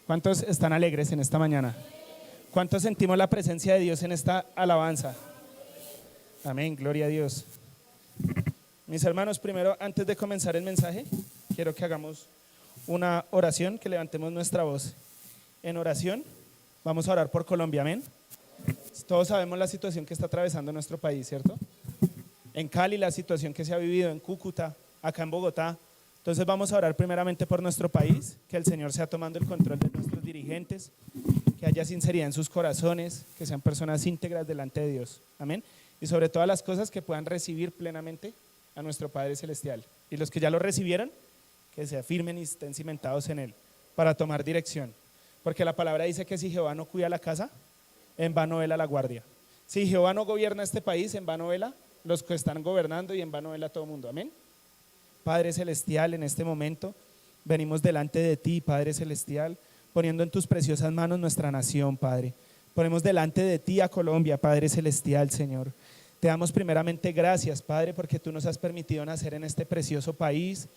¿Cuántos están alegres en esta mañana? ¿Cuántos sentimos la presencia de Dios en esta alabanza? Amén, gloria a Dios. Mis hermanos, primero, antes de comenzar el mensaje, quiero que hagamos una oración, que levantemos nuestra voz en oración. Vamos a orar por Colombia, amén. Todos sabemos la situación que está atravesando nuestro país, ¿cierto? En Cali, la situación que se ha vivido, en Cúcuta, acá en Bogotá. Entonces vamos a orar primeramente por nuestro país, que el Señor sea tomando el control de nuestros dirigentes, que haya sinceridad en sus corazones, que sean personas íntegras delante de Dios, amén. Y sobre todas las cosas, que puedan recibir plenamente a nuestro Padre Celestial. Y los que ya lo recibieron, que se afirmen y estén cimentados en Él, para tomar dirección. Porque la palabra dice que si Jehová no cuida la casa, en vano vela la guardia. Si Jehová no gobierna este país, en vano vela los que están gobernando y en vano vela todo el mundo, amén. Padre Celestial, en este momento venimos delante de ti, Padre Celestial, poniendo en tus preciosas manos nuestra nación, Padre. Ponemos delante de ti a Colombia, Padre Celestial, Señor. Te damos primeramente gracias, Padre, porque tú nos has permitido nacer en este precioso país.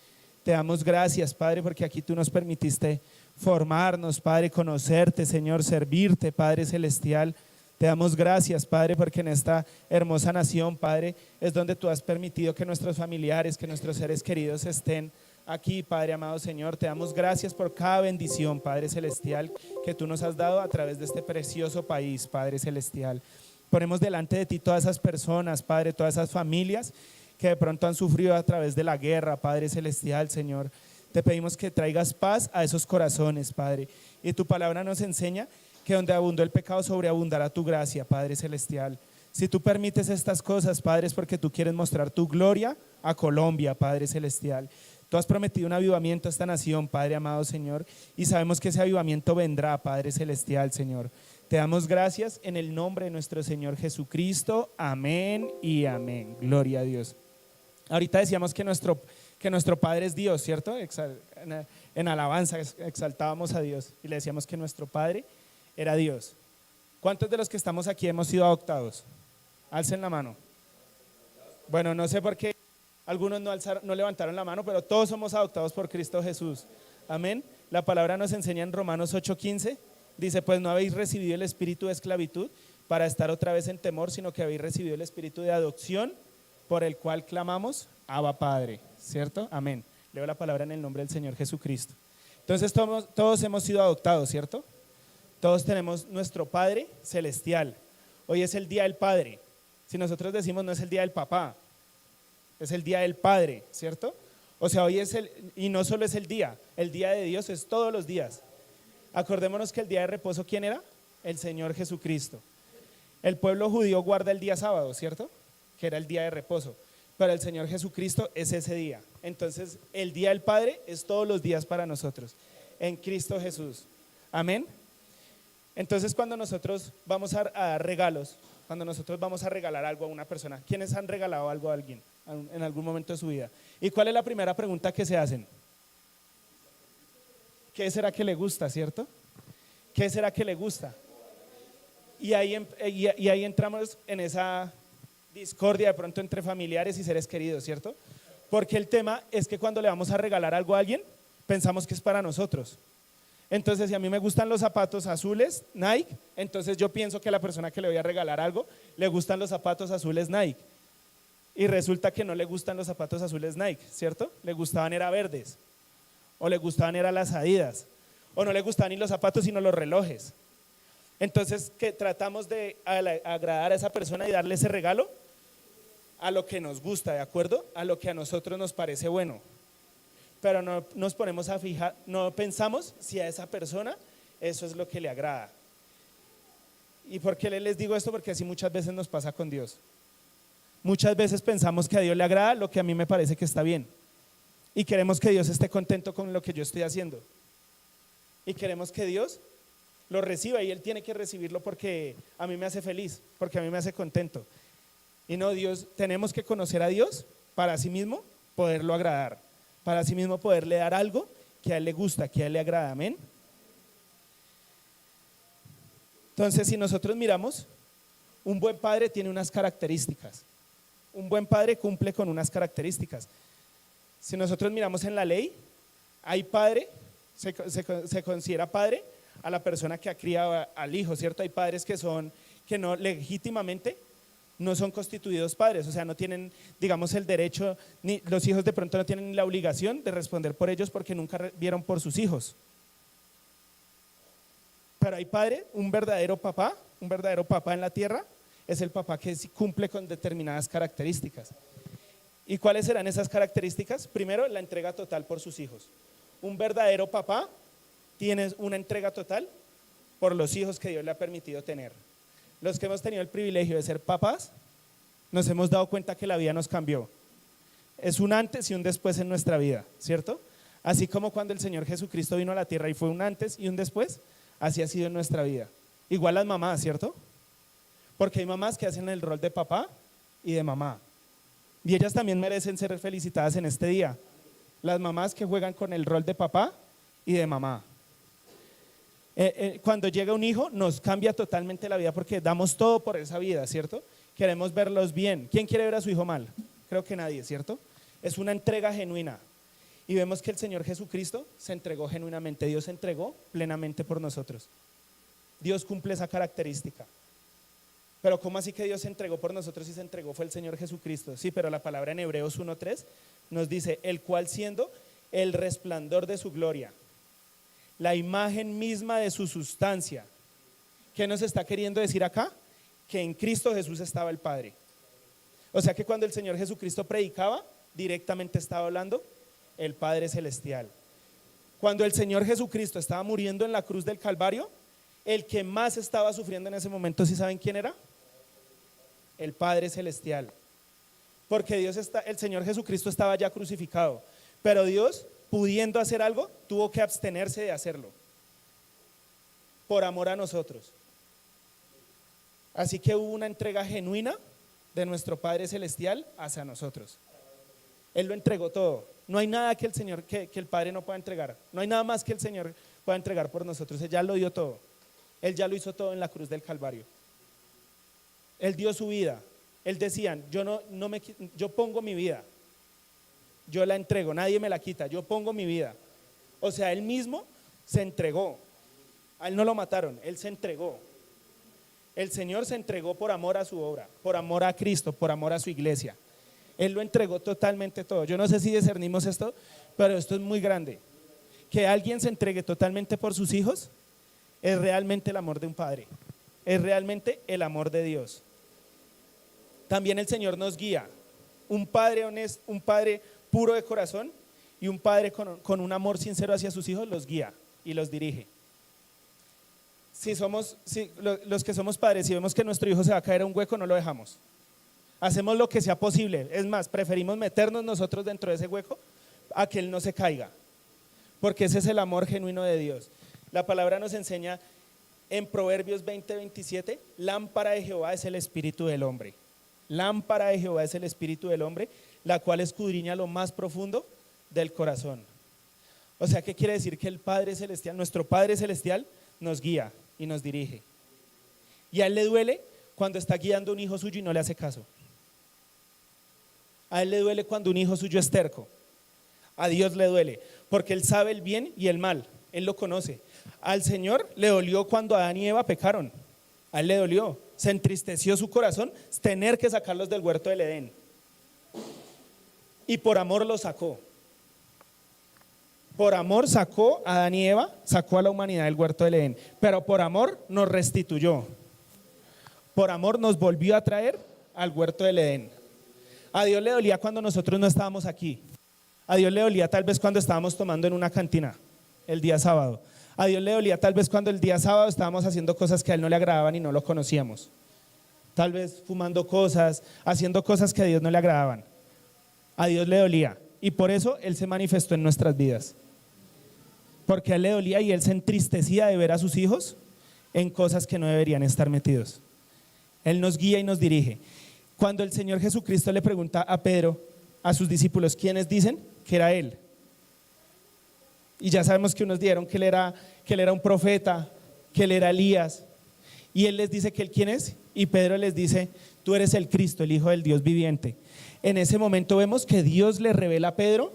Te damos gracias, Padre, porque aquí tú nos permitiste formarnos, Padre, conocerte, Señor, servirte, Padre Celestial. Te damos gracias, Padre, porque en esta hermosa nación, Padre, es donde tú has permitido que nuestros familiares, que nuestros seres queridos estén aquí, Padre amado Señor. Te damos gracias por cada bendición, Padre Celestial, que tú nos has dado a través de este precioso país, Padre Celestial. Ponemos delante de ti todas esas personas, Padre, todas esas familias que de pronto han sufrido a través de la guerra, Padre Celestial, Señor. Te pedimos que traigas paz a esos corazones, Padre. Y tu palabra nos enseña que donde abundó el pecado, sobreabundará tu gracia, Padre Celestial. Si tú permites estas cosas, Padre, es porque tú quieres mostrar tu gloria a Colombia, Padre Celestial. Tú has prometido un avivamiento a esta nación, Padre amado Señor, y sabemos que ese avivamiento vendrá, Padre Celestial, Señor. Te damos gracias en el nombre de nuestro Señor Jesucristo. Amén y amén. Gloria a Dios. Ahorita decíamos que nuestro Padre es Dios, ¿cierto? En alabanza exaltábamos a Dios y le decíamos que nuestro Padre era Dios. ¿Cuántos de los que estamos aquí hemos sido adoptados? Alcen la mano. Bueno, no sé por qué algunos no levantaron la mano, pero todos somos adoptados por Cristo Jesús. Amén. La palabra nos enseña en Romanos 8:15. Dice, pues no habéis recibido el espíritu de esclavitud para estar otra vez en temor, sino que habéis recibido el espíritu de adopción, por el cual clamamos, Abba Padre, ¿cierto? Amén. Leo la palabra en el nombre del Señor Jesucristo. Entonces todos hemos sido adoptados, ¿cierto? Todos tenemos nuestro Padre Celestial. Hoy es el Día del Padre. Si nosotros decimos no es el Día del Papá, es el Día del Padre, ¿cierto? O sea, hoy y no solo es el Día de Dios es todos los días. Acordémonos que el día de reposo, ¿quién era? El Señor Jesucristo. El pueblo judío guarda el día sábado, ¿cierto? Que era el día de reposo, pero el Señor Jesucristo es ese día. Entonces el Día del Padre es todos los días para nosotros, en Cristo Jesús, amén. Entonces cuando nosotros vamos a dar regalos, cuando nosotros vamos a regalar algo a una persona, ¿quiénes han regalado algo a alguien en algún momento de su vida? ¿Y cuál es la primera pregunta que se hacen? ¿Qué será que le gusta, cierto? ¿Qué será que le gusta? Y ahí entramos en esa discordia de pronto entre familiares y seres queridos, ¿cierto? Porque el tema es que cuando le vamos a regalar algo a alguien, pensamos que es para nosotros. Entonces, si a mí me gustan los zapatos azules Nike, entonces yo pienso que a la persona que le voy a regalar algo le gustan los zapatos azules Nike. Y resulta que no le gustan los zapatos azules Nike, ¿cierto? Le gustaban era verdes, o le gustaban era las Adidas, o no le gustaban ni los zapatos sino los relojes. Entonces, que tratamos de agradar a esa persona y darle ese regalo a lo que nos gusta, ¿de acuerdo? A lo que a nosotros nos parece bueno. Pero no nos ponemos a fijar, no pensamos si a esa persona eso es lo que le agrada. ¿Y por qué les digo esto? Porque así muchas veces nos pasa con Dios. Muchas veces pensamos que a Dios le agrada lo que a mí me parece que está bien. Y queremos que Dios esté contento con lo que yo estoy haciendo. Y queremos que Dios lo reciba y Él tiene que recibirlo porque a mí me hace feliz, porque a mí me hace contento. Y no, tenemos que conocer a Dios para sí mismo poderlo agradar, para sí mismo poderle dar algo que a Él le gusta, que a Él le agrada, amén. Entonces, si nosotros miramos, un buen padre tiene unas características. Un buen padre cumple con unas características. Si nosotros miramos en la ley, hay padre, se considera padre a la persona que ha criado al hijo, ¿cierto? Hay padres que no legítimamente no son constituidos padres, o sea, no tienen, digamos, el derecho, ni los hijos de pronto no tienen la obligación de responder por ellos porque nunca vieron por sus hijos. Pero hay padre, un verdadero papá en la tierra, es el papá que cumple con determinadas características. ¿Y cuáles serán esas características? Primero, la entrega total por sus hijos. Un verdadero papá tiene una entrega total por los hijos que Dios le ha permitido tener. Los que hemos tenido el privilegio de ser papás, nos hemos dado cuenta que la vida nos cambió. Es un antes y un después en nuestra vida, ¿cierto? Así como cuando el Señor Jesucristo vino a la tierra y fue un antes y un después, así ha sido en nuestra vida. Igual las mamás, ¿cierto? Porque hay mamás que hacen el rol de papá y de mamá. Y ellas también merecen ser felicitadas en este día. Las mamás que juegan con el rol de papá y de mamá. Cuando llega un hijo nos cambia totalmente la vida porque damos todo por esa vida, ¿cierto? Queremos verlos bien. ¿Quién quiere ver a su hijo mal? Creo que nadie, ¿cierto? Es una entrega genuina. Y vemos que el Señor Jesucristo se entregó genuinamente. Dios se entregó plenamente por nosotros. Dios cumple esa característica. Pero ¿cómo así que Dios se entregó por nosotros y se entregó fue el Señor Jesucristo? Sí, pero la palabra en Hebreos 1:3 nos dice, el cual siendo el resplandor de su gloria, la imagen misma de su sustancia. ¿Qué nos está queriendo decir acá? Que en Cristo Jesús estaba el Padre. O sea que cuando el Señor Jesucristo predicaba, directamente estaba hablando el Padre Celestial. Cuando el Señor Jesucristo estaba muriendo en la cruz del Calvario, el que más estaba sufriendo en ese momento, ¿sí saben quién era? El Padre Celestial. Porque el Señor Jesucristo estaba ya crucificado, pero Dios, pudiendo hacer algo, tuvo que abstenerse de hacerlo por amor a nosotros. Así que hubo una entrega genuina de nuestro Padre Celestial hacia nosotros. Él lo entregó todo. No hay nada que el Padre no pueda entregar. No hay nada más que el Señor pueda entregar por nosotros. Él ya lo dio todo. Él ya lo hizo todo en la cruz del Calvario. Él dio su vida. Él decía, yo pongo mi vida. Yo la entrego, nadie me la quita, yo pongo mi vida. O sea, él mismo se entregó. A él no lo mataron, él se entregó. El Señor se entregó por amor a su obra, por amor a Cristo, por amor a su iglesia. Él lo entregó totalmente todo. Yo no sé si discernimos esto, pero esto es muy grande. Que alguien se entregue totalmente por sus hijos es realmente el amor de un padre. Es realmente el amor de Dios. También el Señor nos guía. Un padre honesto, un padre puro de corazón y un padre con un amor sincero hacia sus hijos los guía y los dirige. Los que somos padres, si vemos que nuestro hijo se va a caer a un hueco, no lo dejamos. Hacemos lo que sea posible. Es más, preferimos meternos nosotros dentro de ese hueco a que él no se caiga, porque ese es el amor genuino de Dios. La palabra nos enseña en Proverbios 20:27, lámpara de Jehová es el espíritu del hombre. Lámpara de Jehová es el espíritu del hombre, la cual escudriña lo más profundo del corazón. O sea, ¿qué quiere decir? Que el Padre Celestial, nuestro Padre Celestial, nos guía y nos dirige. Y a él le duele cuando está guiando a un hijo suyo y no le hace caso. A él le duele cuando un hijo suyo es terco. A Dios le duele, porque él sabe el bien y el mal, él lo conoce. Al Señor le dolió cuando Adán y Eva pecaron. A él le dolió, se entristeció su corazón tener que sacarlos del huerto del Edén. Y por amor los sacó. Por amor sacó a Adán y Eva, sacó a la humanidad del huerto del Edén. Pero por amor nos restituyó. Por amor nos volvió a traer al huerto del Edén. A Dios le dolía cuando nosotros no estábamos aquí. A Dios le dolía tal vez cuando estábamos tomando en una cantina el día sábado. A Dios le dolía tal vez cuando el día sábado estábamos haciendo cosas que a él no le agradaban y no lo conocíamos. Tal vez fumando cosas, haciendo cosas que a Dios no le agradaban. A Dios le dolía y por eso él se manifestó en nuestras vidas. Porque a él le dolía y él se entristecía de ver a sus hijos en cosas que no deberían estar metidos. Él nos guía y nos dirige. Cuando el Señor Jesucristo le pregunta a Pedro, a sus discípulos, ¿quiénes dicen que era él? Y ya sabemos que unos dijeron que él era un profeta, que él era Elías. Y él les dice que él quién es. Y Pedro les dice, tú eres el Cristo, el Hijo del Dios viviente. En ese momento vemos que Dios le revela a Pedro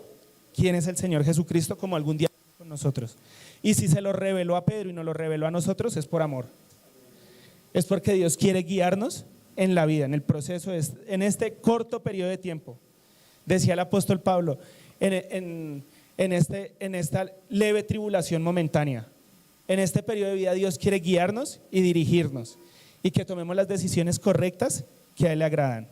quién es el Señor Jesucristo, como algún día con nosotros. Y si se lo reveló a Pedro y nos lo reveló a nosotros, es por amor. Es porque Dios quiere guiarnos en la vida, en el proceso, en este corto periodo de tiempo. Decía el apóstol Pablo, en esta leve tribulación momentánea, en este periodo de vida Dios quiere guiarnos y dirigirnos y que tomemos las decisiones correctas que a Él le agradan.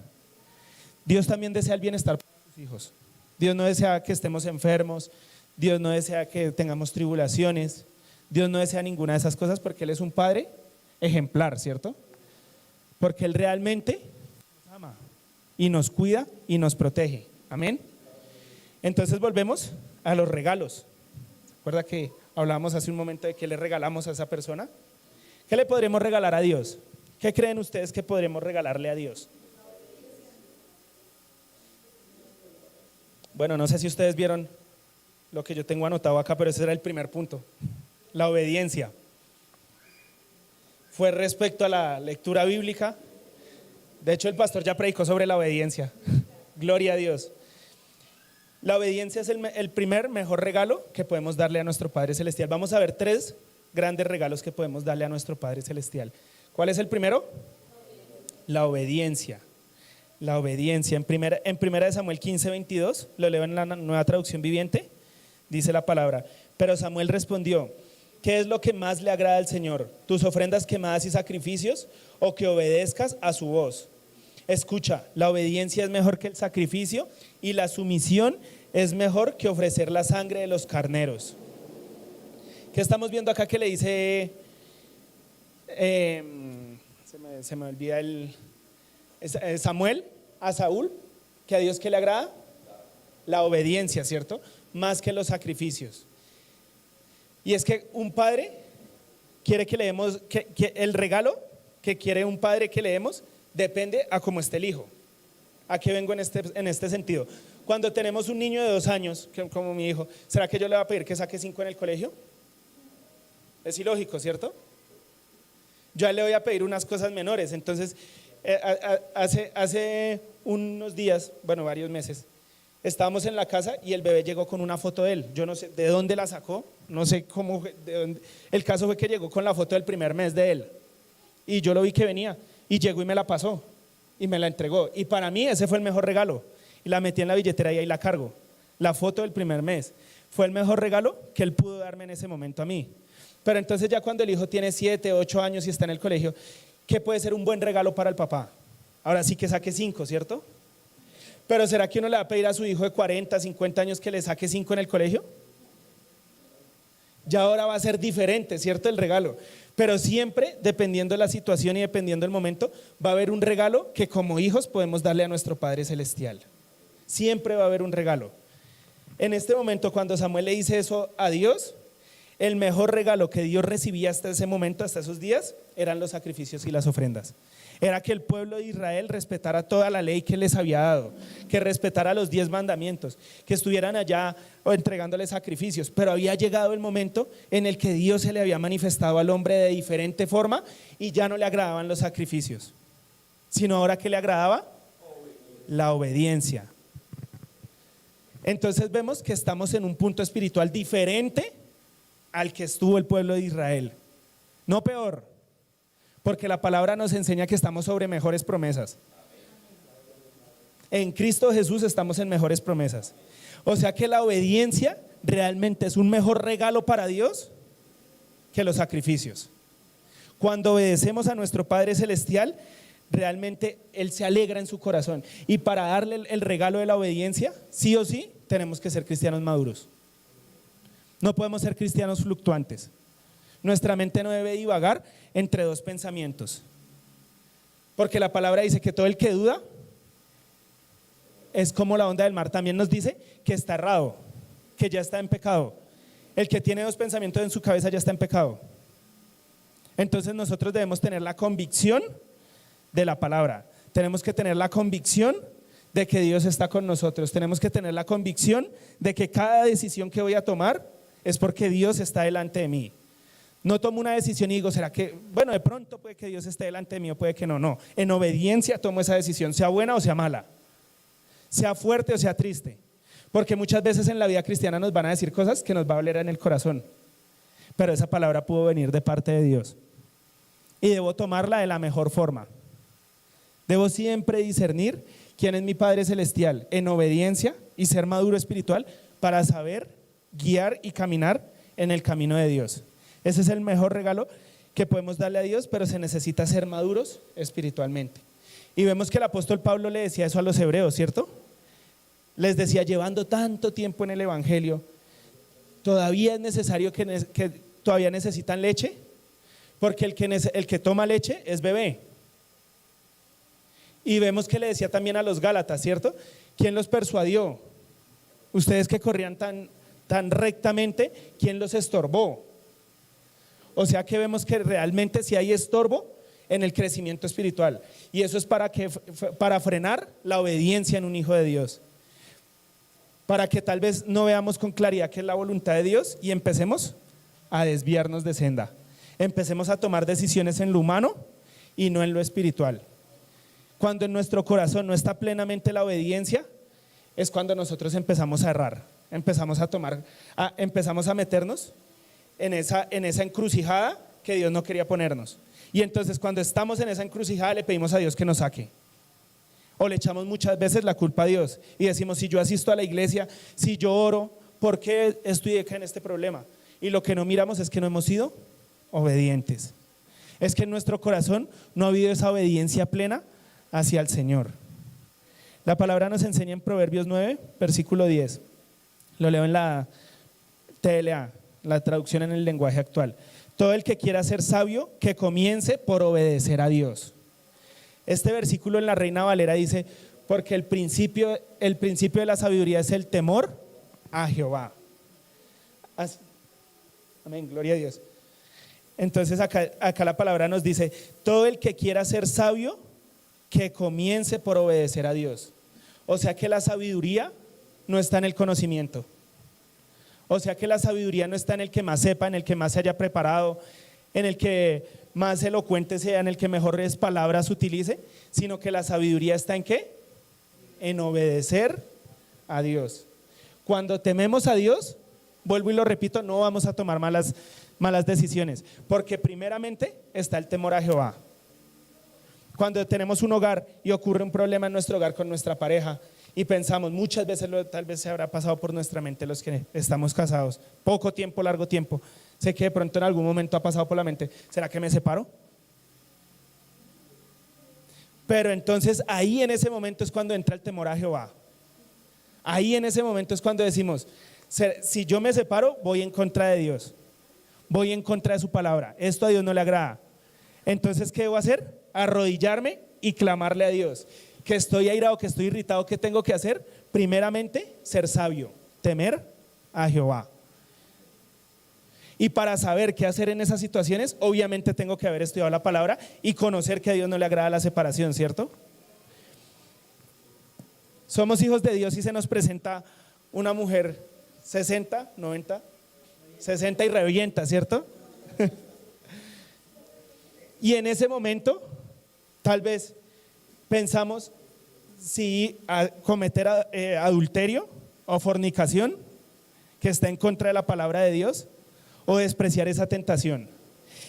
Dios también desea el bienestar para sus hijos. Dios no desea que estemos enfermos, Dios no desea que tengamos tribulaciones, Dios no desea ninguna de esas cosas porque Él es un Padre ejemplar, ¿cierto? Porque Él realmente nos ama y nos cuida y nos protege. Amén. Entonces volvemos a los regalos. ¿Recuerda que hablábamos hace un momento de qué le regalamos a esa persona? ¿Qué le podremos regalar a Dios? ¿Qué creen ustedes que podremos regalarle a Dios? Bueno, no sé si ustedes vieron lo que yo tengo anotado acá, pero ese era el primer punto, la obediencia. Fue respecto a la lectura bíblica. De hecho, el pastor ya predicó sobre la obediencia. Gloria a Dios. La obediencia es el primer mejor regalo que podemos darle a nuestro Padre Celestial. Vamos a ver 3 grandes regalos que podemos darle a nuestro Padre Celestial. ¿Cuál es el primero? La obediencia. La obediencia. En primera de Samuel 15:22, lo leo en la Nueva Traducción Viviente, dice la palabra: pero Samuel respondió: ¿qué es lo que más le agrada al Señor? ¿Tus ofrendas quemadas y sacrificios, o que obedezcas a su voz? Escucha, la obediencia es mejor que el sacrificio, y la sumisión es mejor que ofrecer la sangre de los carneros. ¿Qué estamos viendo acá que le dice? Se me olvida Samuel a Saúl, que a Dios ¿qué le agrada? La obediencia, ¿cierto? Más que los sacrificios. Y es que un padre quiere que le demos, que el regalo que quiere un padre que le demos depende a cómo esté el hijo. ¿A qué vengo en este sentido? Cuando tenemos un niño de 2 años, como mi hijo, ¿será que yo le voy a pedir que saque 5 en el colegio? Es ilógico, ¿cierto? Yo a él le voy a pedir unas cosas menores. Entonces, hace unos días, bueno, varios meses, estábamos en la casa y el bebé llegó con una foto de él. Yo no sé de dónde la sacó, no sé cómo, de dónde. El caso fue que llegó con la foto del primer mes de él. Y yo lo vi que venía y llegó y me la pasó y me la entregó. Y para mí ese fue el mejor regalo. Y la metí en la billetera y ahí la cargo. La foto del primer mes fue el mejor regalo que él pudo darme en ese momento a mí. Pero entonces ya cuando el hijo tiene 7, 8 años y está en el colegio, ¿qué puede ser un buen regalo para el papá? Ahora sí que saque 5, ¿cierto? Pero ¿será que uno le va a pedir a su hijo de 40, 50 años que le saque 5 en el colegio? Ya ahora va a ser diferente, ¿cierto? El regalo. Pero siempre, dependiendo de la situación y dependiendo del momento, va a haber un regalo que como hijos podemos darle a nuestro Padre Celestial. Siempre va a haber un regalo. En este momento, cuando Samuel le dice eso a Dios, el mejor regalo que Dios recibía hasta ese momento, hasta esos días, eran los sacrificios y las ofrendas. Era que el pueblo de Israel respetara toda la ley que les había dado, que respetara los 10 mandamientos, que estuvieran allá o entregándole sacrificios. Pero había llegado el momento en el que Dios se le había manifestado al hombre de diferente forma y ya no le agradaban los sacrificios, sino ahora ¿qué le agradaba? La obediencia. Entonces vemos que estamos en un punto espiritual diferente al que estuvo el pueblo de Israel, no peor, porque la palabra nos enseña que estamos sobre mejores promesas. En Cristo Jesús estamos en mejores promesas. O sea que la obediencia realmente es un mejor regalo para Dios que los sacrificios. Cuando obedecemos a nuestro Padre Celestial, realmente Él se alegra en su corazón. Y para darle el regalo de la obediencia, sí o sí, tenemos que ser cristianos maduros. No podemos ser cristianos fluctuantes. Nuestra mente no debe divagar entre 2 pensamientos. Porque la palabra dice que todo el que duda es como la onda del mar. También nos dice que está errado, que ya está en pecado. El que tiene 2 pensamientos en su cabeza ya está en pecado. Entonces nosotros debemos tener la convicción de la palabra. Tenemos que tener la convicción de que Dios está con nosotros. Tenemos que tener la convicción de que cada decisión que voy a tomar es porque Dios está delante de mí. No tomo una decisión y digo, ¿será que? Bueno, de pronto puede que Dios esté delante de mí o puede que no. No, en obediencia tomo esa decisión, sea buena o sea mala, sea fuerte o sea triste. Porque muchas veces en la vida cristiana nos van a decir cosas que nos va a doler en el corazón. pero esa palabra pudo venir de parte de Dios. Y debo tomarla de la mejor forma. Debo siempre discernir quién es mi Padre Celestial en obediencia y ser maduro espiritual para saber guiar y caminar en el camino de Dios. Ese es el mejor regalo que podemos darle a Dios, pero se necesita ser maduros espiritualmente. Y vemos que el apóstol Pablo le decía eso a los hebreos, ¿cierto? Les decía, llevando tanto tiempo en el evangelio, ¿todavía es necesario que todavía necesitan leche? Porque el que toma leche es bebé. Y vemos que le decía también a los Gálatas, ¿cierto? ¿Quién los persuadió? Ustedes que corrían tan rectamente, ¿quién los estorbó? O sea que vemos que realmente sí hay estorbo en el crecimiento espiritual. Y eso es para frenar la obediencia en un hijo de Dios. Para que tal vez no veamos con claridad qué es la voluntad de Dios y empecemos a desviarnos de senda. Empecemos a tomar decisiones en lo humano y no en lo espiritual. Cuando en nuestro corazón no está plenamente la obediencia, es cuando nosotros empezamos a errar, empezamos a meternos en esa encrucijada que Dios no quería ponernos. Y entonces cuando estamos en esa encrucijada le pedimos a Dios que nos saque. O le echamos muchas veces la culpa a Dios y decimos, si yo asisto a la iglesia, si yo oro, ¿por qué estoy acá en este problema? Y lo que no miramos es que no hemos sido obedientes. Es que en nuestro corazón no ha habido esa obediencia plena hacia el Señor. La palabra nos enseña en Proverbios 9, versículo 10. Lo leo en la TLA, la traducción en el lenguaje actual. Todo el que quiera ser sabio, que comience por obedecer a Dios. Este versículo en la Reina Valera dice, porque el principio de la sabiduría es el temor a Jehová. Así. Amén, gloria a Dios. Entonces acá la palabra nos dice, todo el que quiera ser sabio, que comience por obedecer a Dios. O sea que la sabiduría no está en el conocimiento. O sea que la sabiduría no está en el que más sepa, en el que más se haya preparado, en el que más elocuente sea, en el que mejores palabras utilice, sino que la sabiduría está ¿en qué? En obedecer a Dios. Cuando tememos a Dios, vuelvo y lo repito, no vamos a tomar malas decisiones, porque primeramente está el temor a Jehová. Cuando tenemos un hogar y ocurre un problema en nuestro hogar con nuestra pareja y pensamos, muchas veces tal vez se habrá pasado por nuestra mente los que estamos casados, poco tiempo, largo tiempo, sé que de pronto en algún momento ha pasado por la mente, ¿será que me separo? Pero entonces ahí en ese momento es cuando entra el temor a Jehová. Ahí en ese momento es cuando decimos, si yo me separo, voy en contra de Dios, voy en contra de su palabra, esto a Dios no le agrada. Entonces, ¿qué debo hacer? Arrodillarme y clamarle a Dios. Que estoy airado, que estoy irritado, ¿qué tengo que hacer? Primeramente, ser sabio, temer a Jehová. Y para saber qué hacer en esas situaciones, obviamente tengo que haber estudiado la palabra y conocer que a Dios no le agrada la separación, ¿cierto? Somos hijos de Dios y se nos presenta una mujer 60, 90, 60 y revienta, ¿cierto? Y en ese momento, tal vez pensamos si cometer adulterio o fornicación, que está en contra de la palabra de Dios, o despreciar esa tentación.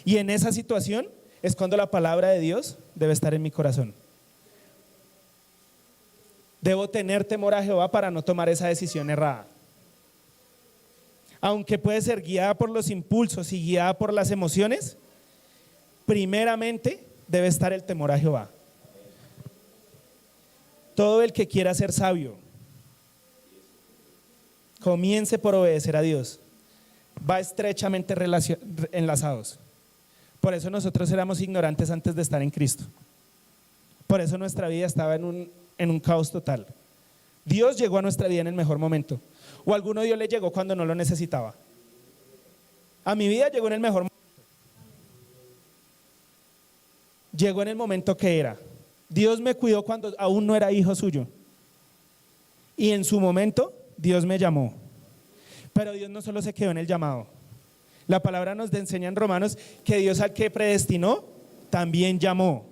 Y en esa situación es cuando la palabra de Dios debe estar en mi corazón. Debo tener temor a Jehová para no tomar esa decisión errada. Aunque puede ser guiada por los impulsos y guiada por las emociones, primeramente debe estar el temor a Jehová. Todo el que quiera ser sabio, comience por obedecer a Dios. Va estrechamente enlazados. Por eso nosotros éramos ignorantes antes de estar en Cristo. Por eso nuestra vida estaba en un caos total. Dios llegó a nuestra vida en el mejor momento. O alguno Dios le llegó cuando no lo necesitaba. A mi vida llegó en el mejor momento. Llegó en el momento que era. Dios me cuidó cuando aún no era hijo suyo. Y en su momento Dios me llamó. Pero Dios no solo se quedó en el llamado. La palabra nos enseña en Romanos que Dios al que predestinó también llamó.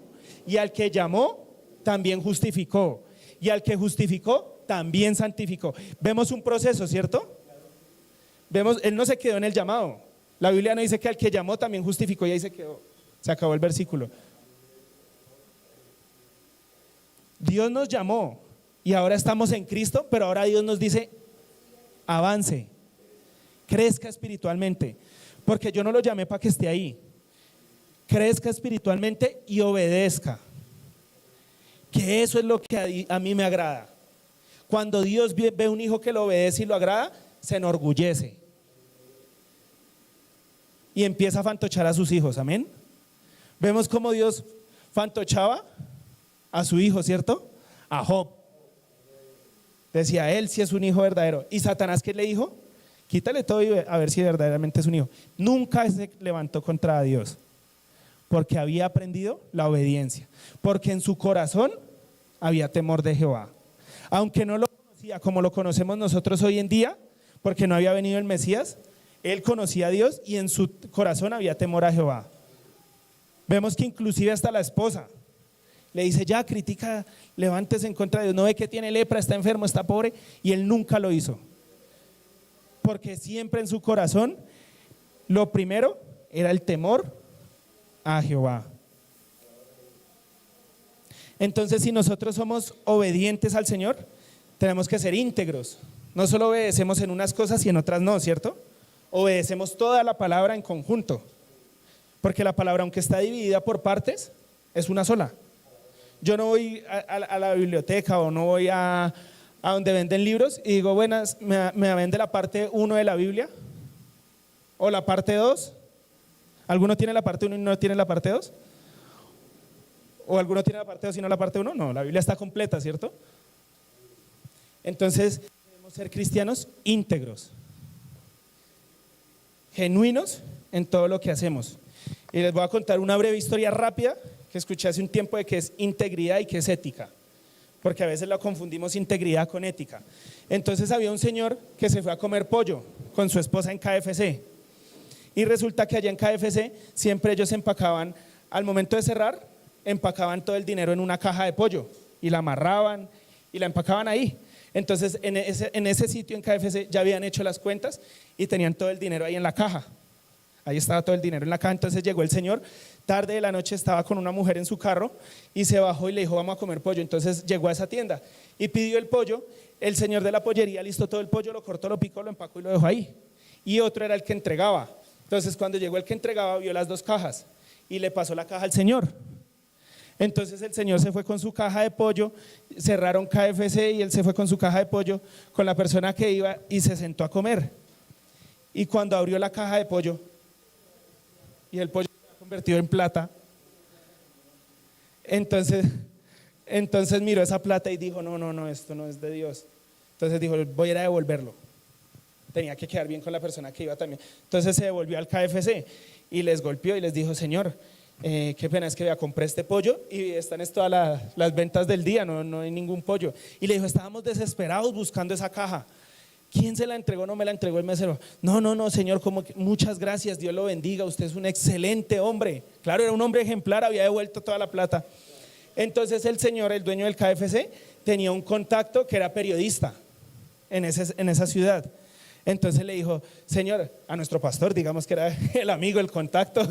Y al que llamó también justificó. Y al que justificó también santificó. Vemos un proceso, ¿cierto? Él no se quedó en el llamado. La Biblia no dice que al que llamó también justificó y ahí se quedó. Se acabó el versículo. Dios nos llamó y ahora estamos en Cristo, pero ahora Dios nos dice, avance, crezca espiritualmente, porque yo no lo llamé para que esté ahí. Crezca espiritualmente y obedezca. Que eso es lo que a mí me agrada. Cuando Dios ve un hijo que lo obedece y lo agrada, se enorgullece y empieza a fantochar a sus hijos, amén. Vemos cómo Dios fantochaba a su hijo, ¿cierto? A Job. Decía, él sí es un hijo verdadero. ¿Y Satanás qué le dijo? Quítale todo y a ver si verdaderamente es un hijo. Nunca se levantó contra Dios, porque había aprendido la obediencia, porque en su corazón había temor de Jehová. Aunque no lo conocía como lo conocemos nosotros hoy en día, porque no había venido el Mesías, él conocía a Dios y en su corazón había temor a Jehová. Vemos que inclusive hasta la esposa le dice, ya critica, levántese en contra de Dios, no ve que tiene lepra, está enfermo, está pobre, y él nunca lo hizo. Porque siempre en su corazón, lo primero era el temor a Jehová. Entonces, si nosotros somos obedientes al Señor, tenemos que ser íntegros. No solo obedecemos en unas cosas y en otras no, ¿cierto? Obedecemos toda la palabra en conjunto, porque la palabra, aunque está dividida por partes, es una sola. Yo no voy a la biblioteca o no voy a donde venden libros y digo, buenas, ¿me vende la parte 1 de la Biblia? ¿O la parte 2? ¿Alguno tiene la parte 1 y no tiene la parte 2? ¿O alguno tiene la parte 2 y no la parte 1? No, la Biblia está completa, ¿cierto? Entonces, debemos ser cristianos íntegros, genuinos en todo lo que hacemos. Y les voy a contar una breve historia rápida que escuché hace un tiempo de qué es integridad y qué es ética, porque a veces la confundimos integridad con ética. Entonces había un señor que se fue a comer pollo con su esposa en KFC y resulta que allá en KFC siempre ellos empacaban, al momento de cerrar, empacaban todo el dinero en una caja de pollo y la amarraban y la empacaban ahí. Entonces en ese sitio en KFC ya habían hecho las cuentas y tenían todo el dinero ahí en la caja. Ahí estaba todo el dinero en la caja. Entonces llegó el señor, tarde de la noche estaba con una mujer en su carro y se bajó y le dijo, vamos a comer pollo. Entonces llegó a esa tienda y pidió el pollo. El señor de la pollería listó todo el pollo, lo cortó, lo picó, lo empacó y lo dejó ahí. Y otro era el que entregaba. Entonces cuando llegó el que entregaba vio las dos cajas y le pasó la caja al señor. Entonces el señor se fue con su caja de pollo, cerraron KFC y él se fue con su caja de pollo con la persona que iba y se sentó a comer. Y cuando abrió la caja de pollo y el pollo se ha convertido en plata, entonces miró esa plata y dijo, no, esto no es de Dios. Entonces dijo, voy a ir a devolverlo. Tenía que quedar bien con la persona que iba también. Entonces se devolvió al KFC y les golpeó y les dijo, señor, qué pena, es que compré este pollo y están todas las ventas del día, no hay ningún pollo. Y le dijo, estábamos desesperados buscando esa caja. ¿Quién se la entregó? No me la entregó el mesero. No, señor, muchas gracias, Dios lo bendiga, usted es un excelente hombre. Claro, era un hombre ejemplar, había devuelto toda la plata. Entonces el señor, el dueño del KFC, tenía un contacto que era periodista en esa ciudad. Entonces le dijo, señor, a nuestro pastor, digamos que era el amigo, el contacto.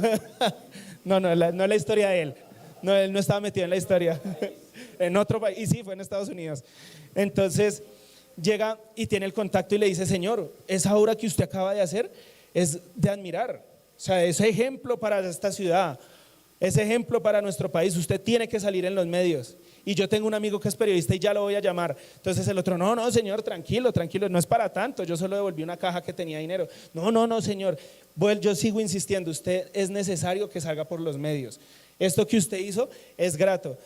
No es la historia de él. No, él no estaba metido en la historia. En otro país, y sí, fue en Estados Unidos. Entonces llega y tiene el contacto y le dice, señor, esa obra que usted acaba de hacer es de admirar. O sea, es ejemplo para esta ciudad, es ejemplo para nuestro país. Usted tiene que salir en los medios. Y yo tengo un amigo que es periodista y ya lo voy a llamar. Entonces el otro, no, señor, tranquilo, no es para tanto. Yo solo devolví una caja que tenía dinero. No, señor, yo sigo insistiendo, usted es necesario que salga por los medios. Esto que usted hizo es grato.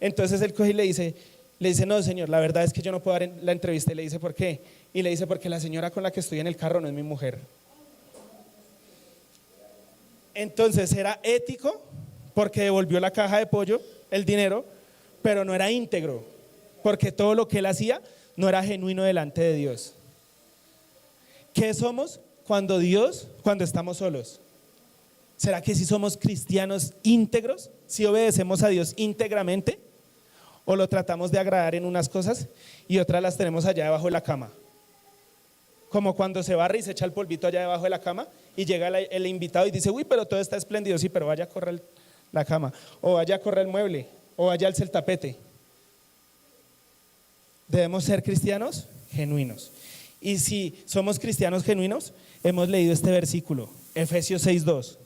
Entonces él coge y le dice, no, señor, la verdad es que yo no puedo dar la entrevista. Y le dice, ¿por qué? Y le dice, porque la señora con la que estoy en el carro no es mi mujer. Entonces era ético porque devolvió la caja de pollo, el dinero, pero no era íntegro, porque todo lo que él hacía no era genuino delante de Dios. ¿Qué somos cuando estamos solos? ¿Será que si somos cristianos íntegros? ¿Si obedecemos a Dios íntegramente? ¿O lo tratamos de agradar en unas cosas y otras las tenemos allá debajo de la cama? Como cuando se barre y se echa el polvito allá debajo de la cama y llega el invitado y dice, uy, pero todo está espléndido, sí, pero vaya a correr la cama, o vaya a correr el mueble, o vaya a alzar el tapete. Debemos ser cristianos genuinos. Y si somos cristianos genuinos, hemos leído este versículo, Efesios 6:2.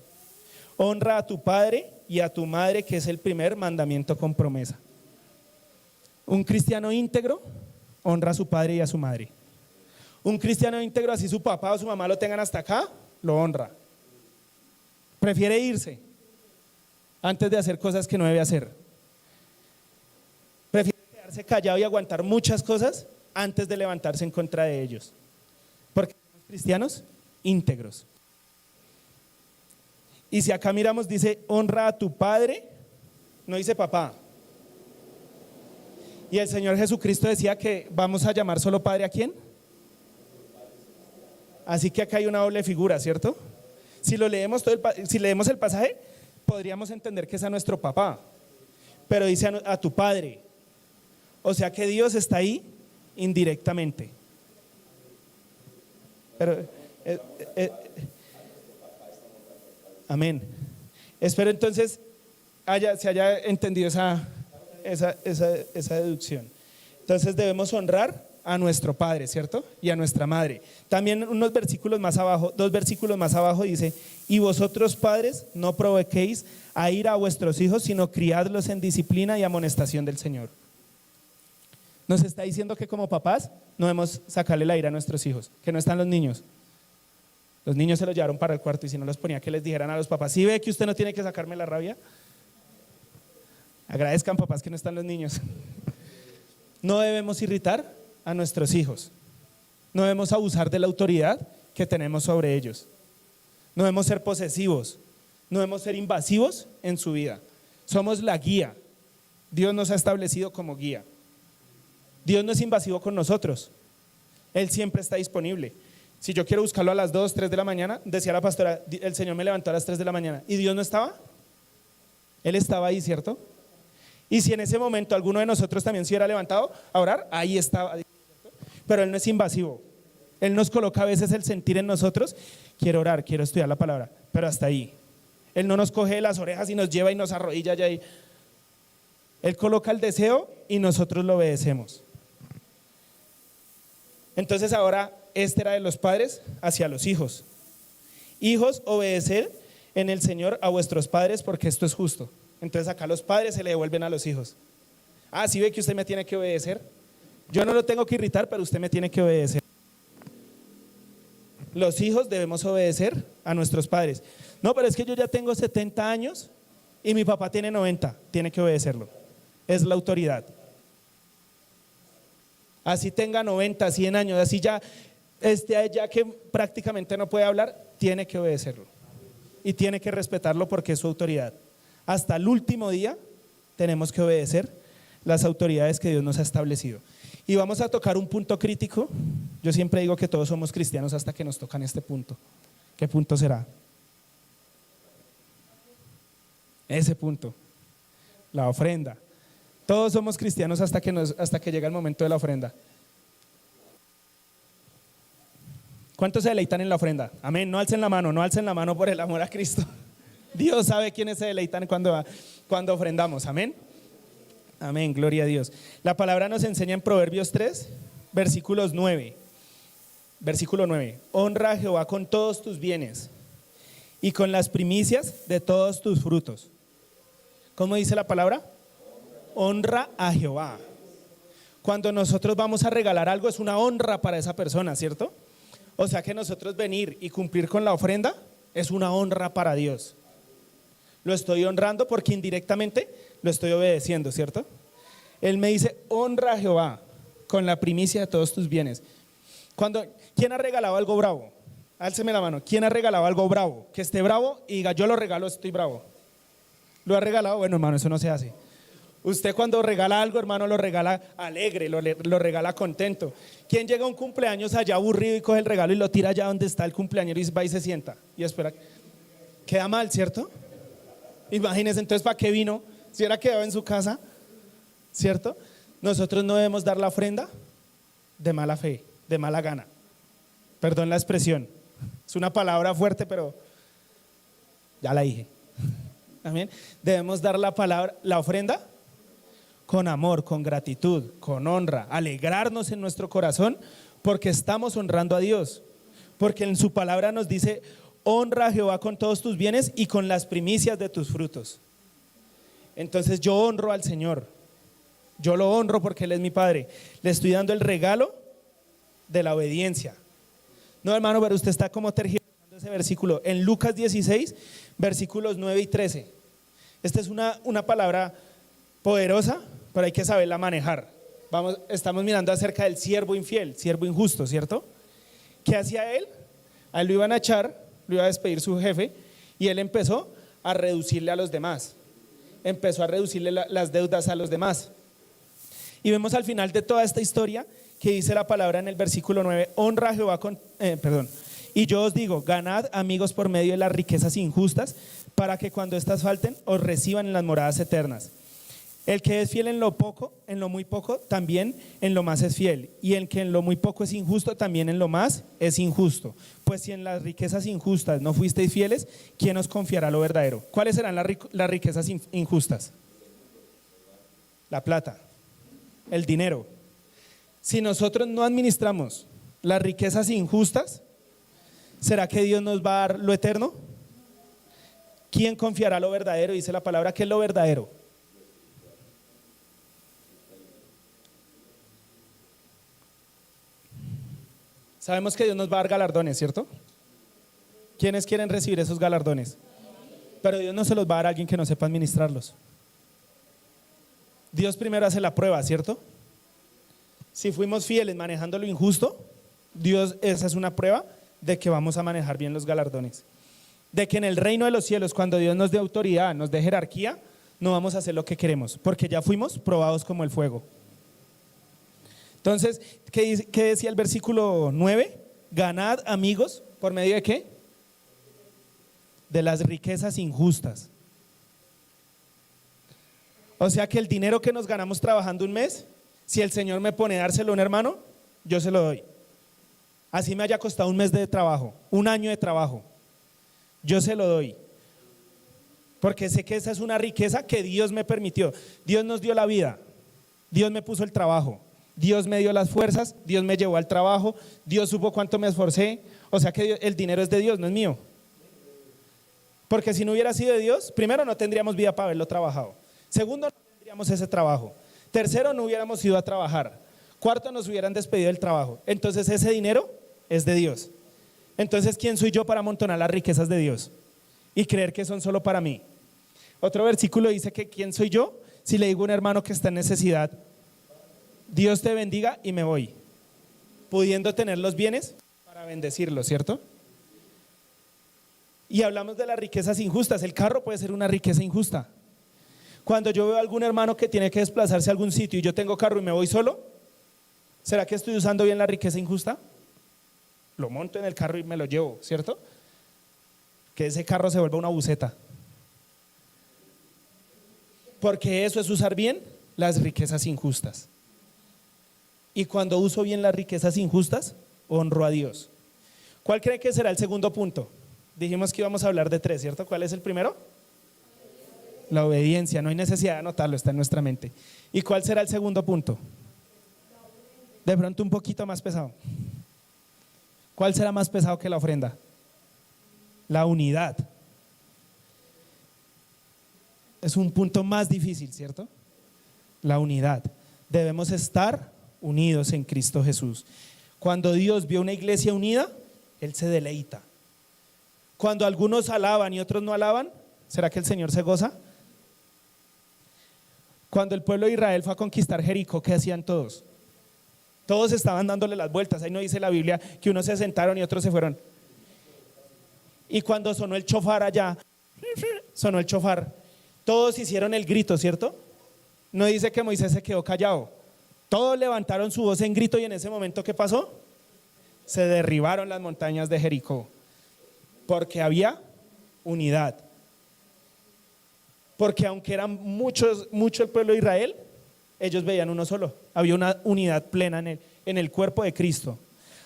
Honra a tu padre y a tu madre, que es el primer mandamiento con promesa. Un cristiano íntegro honra a su padre y a su madre. Un cristiano íntegro, así su papá o su mamá lo tengan hasta acá, lo honra. Prefiere irse antes de hacer cosas que no debe hacer. Prefiere quedarse callado y aguantar muchas cosas antes de levantarse en contra de ellos. Porque somos cristianos íntegros. Y si acá miramos, dice, honra a tu padre, no dice papá. Y el Señor Jesucristo decía que vamos a llamar solo padre ¿a quién? Así que acá hay una doble figura, ¿cierto? Si leemos el pasaje, podríamos entender que es a nuestro papá, pero dice a tu padre. O sea que Dios está ahí indirectamente. Pero, amén. Espero entonces se haya entendido esa deducción. Entonces debemos honrar a nuestro padre, ¿cierto? Y a nuestra madre. También dos versículos más abajo dice, y vosotros padres no provoquéis a ira a vuestros hijos, sino criadlos en disciplina y amonestación del Señor. Nos está diciendo que como papás no debemos sacarle la ira a nuestros hijos, que no están los niños. Los niños se los llevaron para el cuarto y si no los ponía que les dijeran a los papás, ¿sí ve que usted no tiene que sacarme la rabia? Agradezcan papás que no están los niños. No debemos irritar a nuestros hijos. No debemos abusar de la autoridad que tenemos sobre ellos. No debemos ser posesivos. No debemos ser invasivos en su vida. Somos la guía. Dios nos ha establecido como guía. Dios no es invasivo con nosotros. Él siempre está disponible. Si yo quiero buscarlo a las 2, 3 de la mañana, decía la pastora, el Señor me levantó a las 3 de la mañana. ¿Y Dios no estaba? Él estaba ahí, ¿cierto? Y si en ese momento alguno de nosotros también se hubiera levantado a orar, ahí estaba. Pero Él no es invasivo. Él nos coloca a veces el sentir en nosotros, quiero orar, quiero estudiar la palabra, pero hasta ahí. Él no nos coge de las orejas y nos lleva y nos arrodilla allá ahí. Él coloca el deseo y nosotros lo obedecemos. Entonces ahora, este era de los padres hacia los hijos. Hijos, obedeced en el Señor a vuestros padres, porque esto es justo. Entonces acá los padres se le devuelven a los hijos. Ah, ¿sí ve que usted me tiene que obedecer? Yo no lo tengo que irritar, pero usted me tiene que obedecer. Los hijos debemos obedecer a nuestros padres. No, pero es que yo ya tengo 70 años y mi papá tiene 90, tiene que obedecerlo. Es la autoridad. Así tenga 90, 100 años, así ya que prácticamente no puede hablar, tiene que obedecerlo. Y tiene que respetarlo porque es su autoridad. Hasta el último día tenemos que obedecer las autoridades que Dios nos ha establecido. Y vamos a tocar un punto crítico. Yo siempre digo que todos somos cristianos hasta que nos tocan este punto. ¿Qué punto será? Ese punto, la ofrenda. Todos somos cristianos hasta que llega el momento de la ofrenda. ¿Cuántos se deleitan en la ofrenda? Amén, no alcen la mano por el amor a Cristo. Dios sabe quiénes se deleitan cuando ofrendamos, amén. Amén, gloria a Dios. La palabra nos enseña en Proverbios 3, versículo 9. Honra a Jehová con todos tus bienes y con las primicias de todos tus frutos. ¿Cómo dice la palabra? Honra a Jehová. Cuando nosotros vamos a regalar algo es una honra para esa persona, ¿cierto? O sea que nosotros venir y cumplir con la ofrenda es una honra para Dios. Lo estoy honrando porque indirectamente lo estoy obedeciendo, ¿cierto? Él me dice, honra a Jehová con la primicia de todos tus bienes. ¿Quién ha regalado algo bravo? Álceme la mano. ¿Quién ha regalado algo bravo? Que esté bravo y diga, yo lo regalo, estoy bravo. ¿Lo ha regalado? Bueno, hermano, eso no se hace. Usted cuando regala algo, hermano, lo regala alegre, lo regala contento. ¿Quién llega a un cumpleaños allá aburrido y coge el regalo y lo tira allá donde está el cumpleañero y va y se sienta y espera? Queda mal, ¿cierto? Imagínense, entonces, ¿para qué vino? Si hubiera quedado en su casa, ¿cierto? Nosotros no debemos dar la ofrenda de mala fe, de mala gana. Perdón la expresión. Es una palabra fuerte, pero ya la dije. Amén. Debemos dar la ofrenda con amor, con gratitud, con honra, alegrarnos en nuestro corazón porque estamos honrando a Dios. Porque en su palabra nos dice: honra a Jehová con todos tus bienes y con las primicias de tus frutos. Entonces yo honro al Señor. Yo lo honro porque Él es mi Padre. Le estoy dando el regalo de la obediencia. No, hermano, pero usted está como tergiversando ese versículo. En Lucas 16, versículos 9 y 13. Esta es una palabra poderosa, pero hay que saberla manejar. Estamos mirando acerca del siervo infiel, siervo injusto, ¿cierto? ¿Qué hacía él? A él lo iban a echar, lo iba a despedir su jefe, y él empezó a reducirle a los demás. Empezó a reducirle las deudas a los demás. Y vemos al final de toda esta historia que dice la palabra en el versículo 9: honra a Jehová y yo os digo, ganad amigos por medio de las riquezas injustas, para que cuando éstas falten os reciban en las moradas eternas. El que es fiel en lo poco, en lo muy poco, también en lo más es fiel. Y el que en lo muy poco es injusto, también en lo más es injusto. Pues si en las riquezas injustas no fuisteis fieles, ¿quién os confiará lo verdadero? ¿Cuáles serán las riquezas injustas? La plata, el dinero. Si nosotros no administramos las riquezas injustas, ¿será que Dios nos va a dar lo eterno? ¿Quién confiará lo verdadero? Dice la palabra. ¿Qué es lo verdadero? Sabemos que Dios nos va a dar galardones, ¿cierto? ¿Quiénes quieren recibir esos galardones? Pero Dios no se los va a dar a alguien que no sepa administrarlos. Dios primero hace la prueba, ¿cierto? Si fuimos fieles manejando lo injusto, Dios, esa es una prueba de que vamos a manejar bien los galardones. De que en el reino de los cielos, cuando Dios nos dé autoridad, nos dé jerarquía, no vamos a hacer lo que queremos, porque ya fuimos probados como el fuego. Entonces, ¿qué decía el versículo 9? Ganad amigos, ¿por medio de qué? De las riquezas injustas. O sea que el dinero que nos ganamos trabajando un mes, si el Señor me pone a dárselo a un hermano, yo se lo doy. Así me haya costado un mes de trabajo, un año de trabajo, yo se lo doy. Porque sé que esa es una riqueza que Dios me permitió. Dios nos dio la vida, Dios me puso el trabajo, Dios me dio las fuerzas, Dios me llevó al trabajo, Dios supo cuánto me esforcé. O sea que el dinero es de Dios, no es mío. Porque si no hubiera sido de Dios, primero no tendríamos vida para haberlo trabajado. Segundo, no tendríamos ese trabajo. Tercero, no hubiéramos ido a trabajar. Cuarto, nos hubieran despedido del trabajo. Entonces ese dinero es de Dios. Entonces, ¿quién soy yo para amontonar las riquezas de Dios y creer que son solo para mí? Otro versículo dice que ¿quién soy yo si le digo a un hermano que está en necesidad: Dios te bendiga y me voy, pudiendo tener los bienes para bendecirlo, ¿cierto? Y hablamos de las riquezas injustas. El carro puede ser una riqueza injusta. Cuando yo veo a algún hermano que tiene que desplazarse a algún sitio y yo tengo carro y me voy solo, ¿será que estoy usando bien la riqueza injusta? Lo monto en el carro y me lo llevo, ¿cierto? Que ese carro se vuelva una buseta. Porque eso es usar bien las riquezas injustas. Y cuando uso bien las riquezas injustas, honro a Dios. ¿Cuál cree que será el segundo punto? Dijimos que íbamos a hablar de 3, ¿cierto? ¿Cuál es el primero? La obediencia. No hay necesidad de anotarlo, está en nuestra mente. ¿Y cuál será el segundo punto? De pronto un poquito más pesado. ¿Cuál será más pesado que la ofrenda? La unidad. Es un punto más difícil, ¿cierto? La unidad. Debemos estar unidos en Cristo Jesús. Cuando Dios vio una iglesia unida, Él se deleita. Cuando algunos alaban y otros no alaban, ¿será que el Señor se goza? Cuando el pueblo de Israel fue a conquistar Jericó, ¿qué hacían todos? Todos estaban dándole las vueltas. Ahí no dice la Biblia que unos se sentaron y otros se fueron. Y cuando sonó el chofar allá, sonó el chofar, todos hicieron el grito, ¿cierto? No dice que Moisés se quedó callado. Todos levantaron su voz en grito y en ese momento, ¿qué pasó? Se derribaron las montañas de Jericó. Porque había unidad. Porque aunque eran mucho el pueblo de Israel, ellos veían uno solo. Había una unidad plena en el cuerpo de Cristo.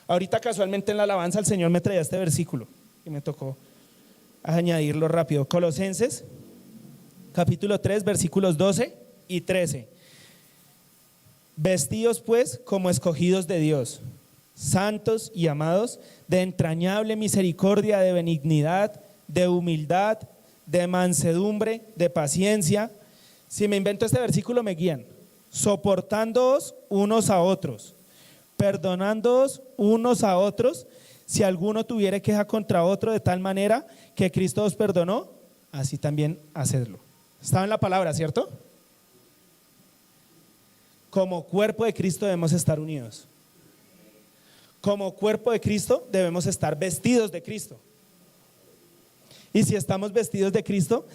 Ahorita casualmente en la alabanza el Señor me traía este versículo y me tocó añadirlo rápido. Colosenses capítulo 3 versículos 12 y 13. Vestidos pues como escogidos de Dios, santos y amados, de entrañable misericordia, de benignidad, de humildad, de mansedumbre, de paciencia. Si me invento este versículo me guían. Soportándoos unos a otros, perdonándoos unos a otros, si alguno tuviere queja contra otro, de tal manera que Cristo os perdonó, así también hacedlo. Estaba en la palabra, ¿cierto? Como cuerpo de Cristo debemos estar unidos. Como cuerpo de Cristo debemos estar vestidos de Cristo. Y si estamos vestidos de Cristo,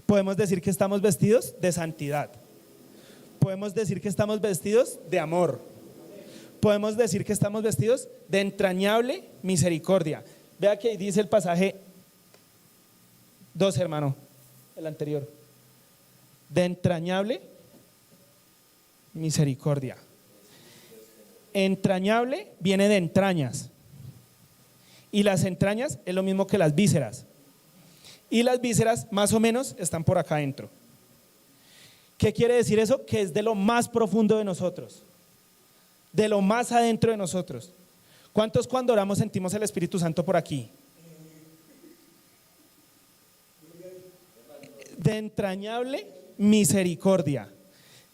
podemos decir que estamos vestidos de santidad. Podemos decir que estamos vestidos de amor. Podemos decir que estamos vestidos de entrañable misericordia. Vea que dice el pasaje 2, hermano, el anterior. De entrañable misericordia. Entrañable viene de entrañas. Y las entrañas es lo mismo que las vísceras. Y las vísceras más o menos están por acá adentro. ¿Qué quiere decir eso? Que es de lo más profundo de nosotros, de lo más adentro de nosotros. ¿Cuántos cuando oramos sentimos el Espíritu Santo por aquí? De entrañable misericordia.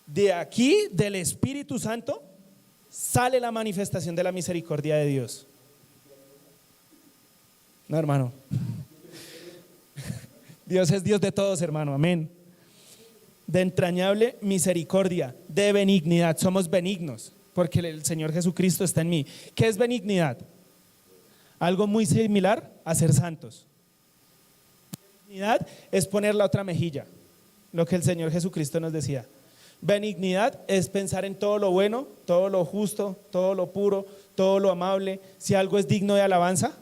De aquí, del Espíritu Santo, sale la manifestación de la misericordia de Dios. No, hermano. Dios es Dios de todos, hermano, amén. De entrañable misericordia, de benignidad, somos benignos, porque el Señor Jesucristo está en mí. ¿Qué es benignidad? Algo muy similar a ser santos. Benignidad es poner la otra mejilla, lo que el Señor Jesucristo nos decía. Benignidad es pensar en todo lo bueno, todo lo justo, todo lo puro, todo lo amable. Si algo es digno de alabanza,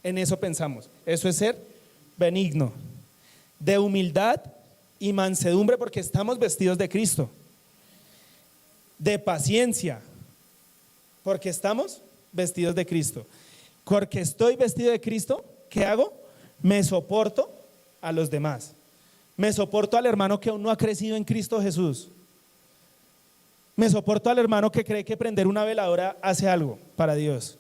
en eso pensamos. Eso es ser benigno. De humildad y mansedumbre, porque estamos vestidos de Cristo. De paciencia, porque estamos vestidos de Cristo. Porque estoy vestido de Cristo, ¿qué hago? Me soporto a los demás. Me soporto al hermano que aún no ha crecido en Cristo Jesús. Me soporto al hermano que cree que prender una veladora hace algo para Dios.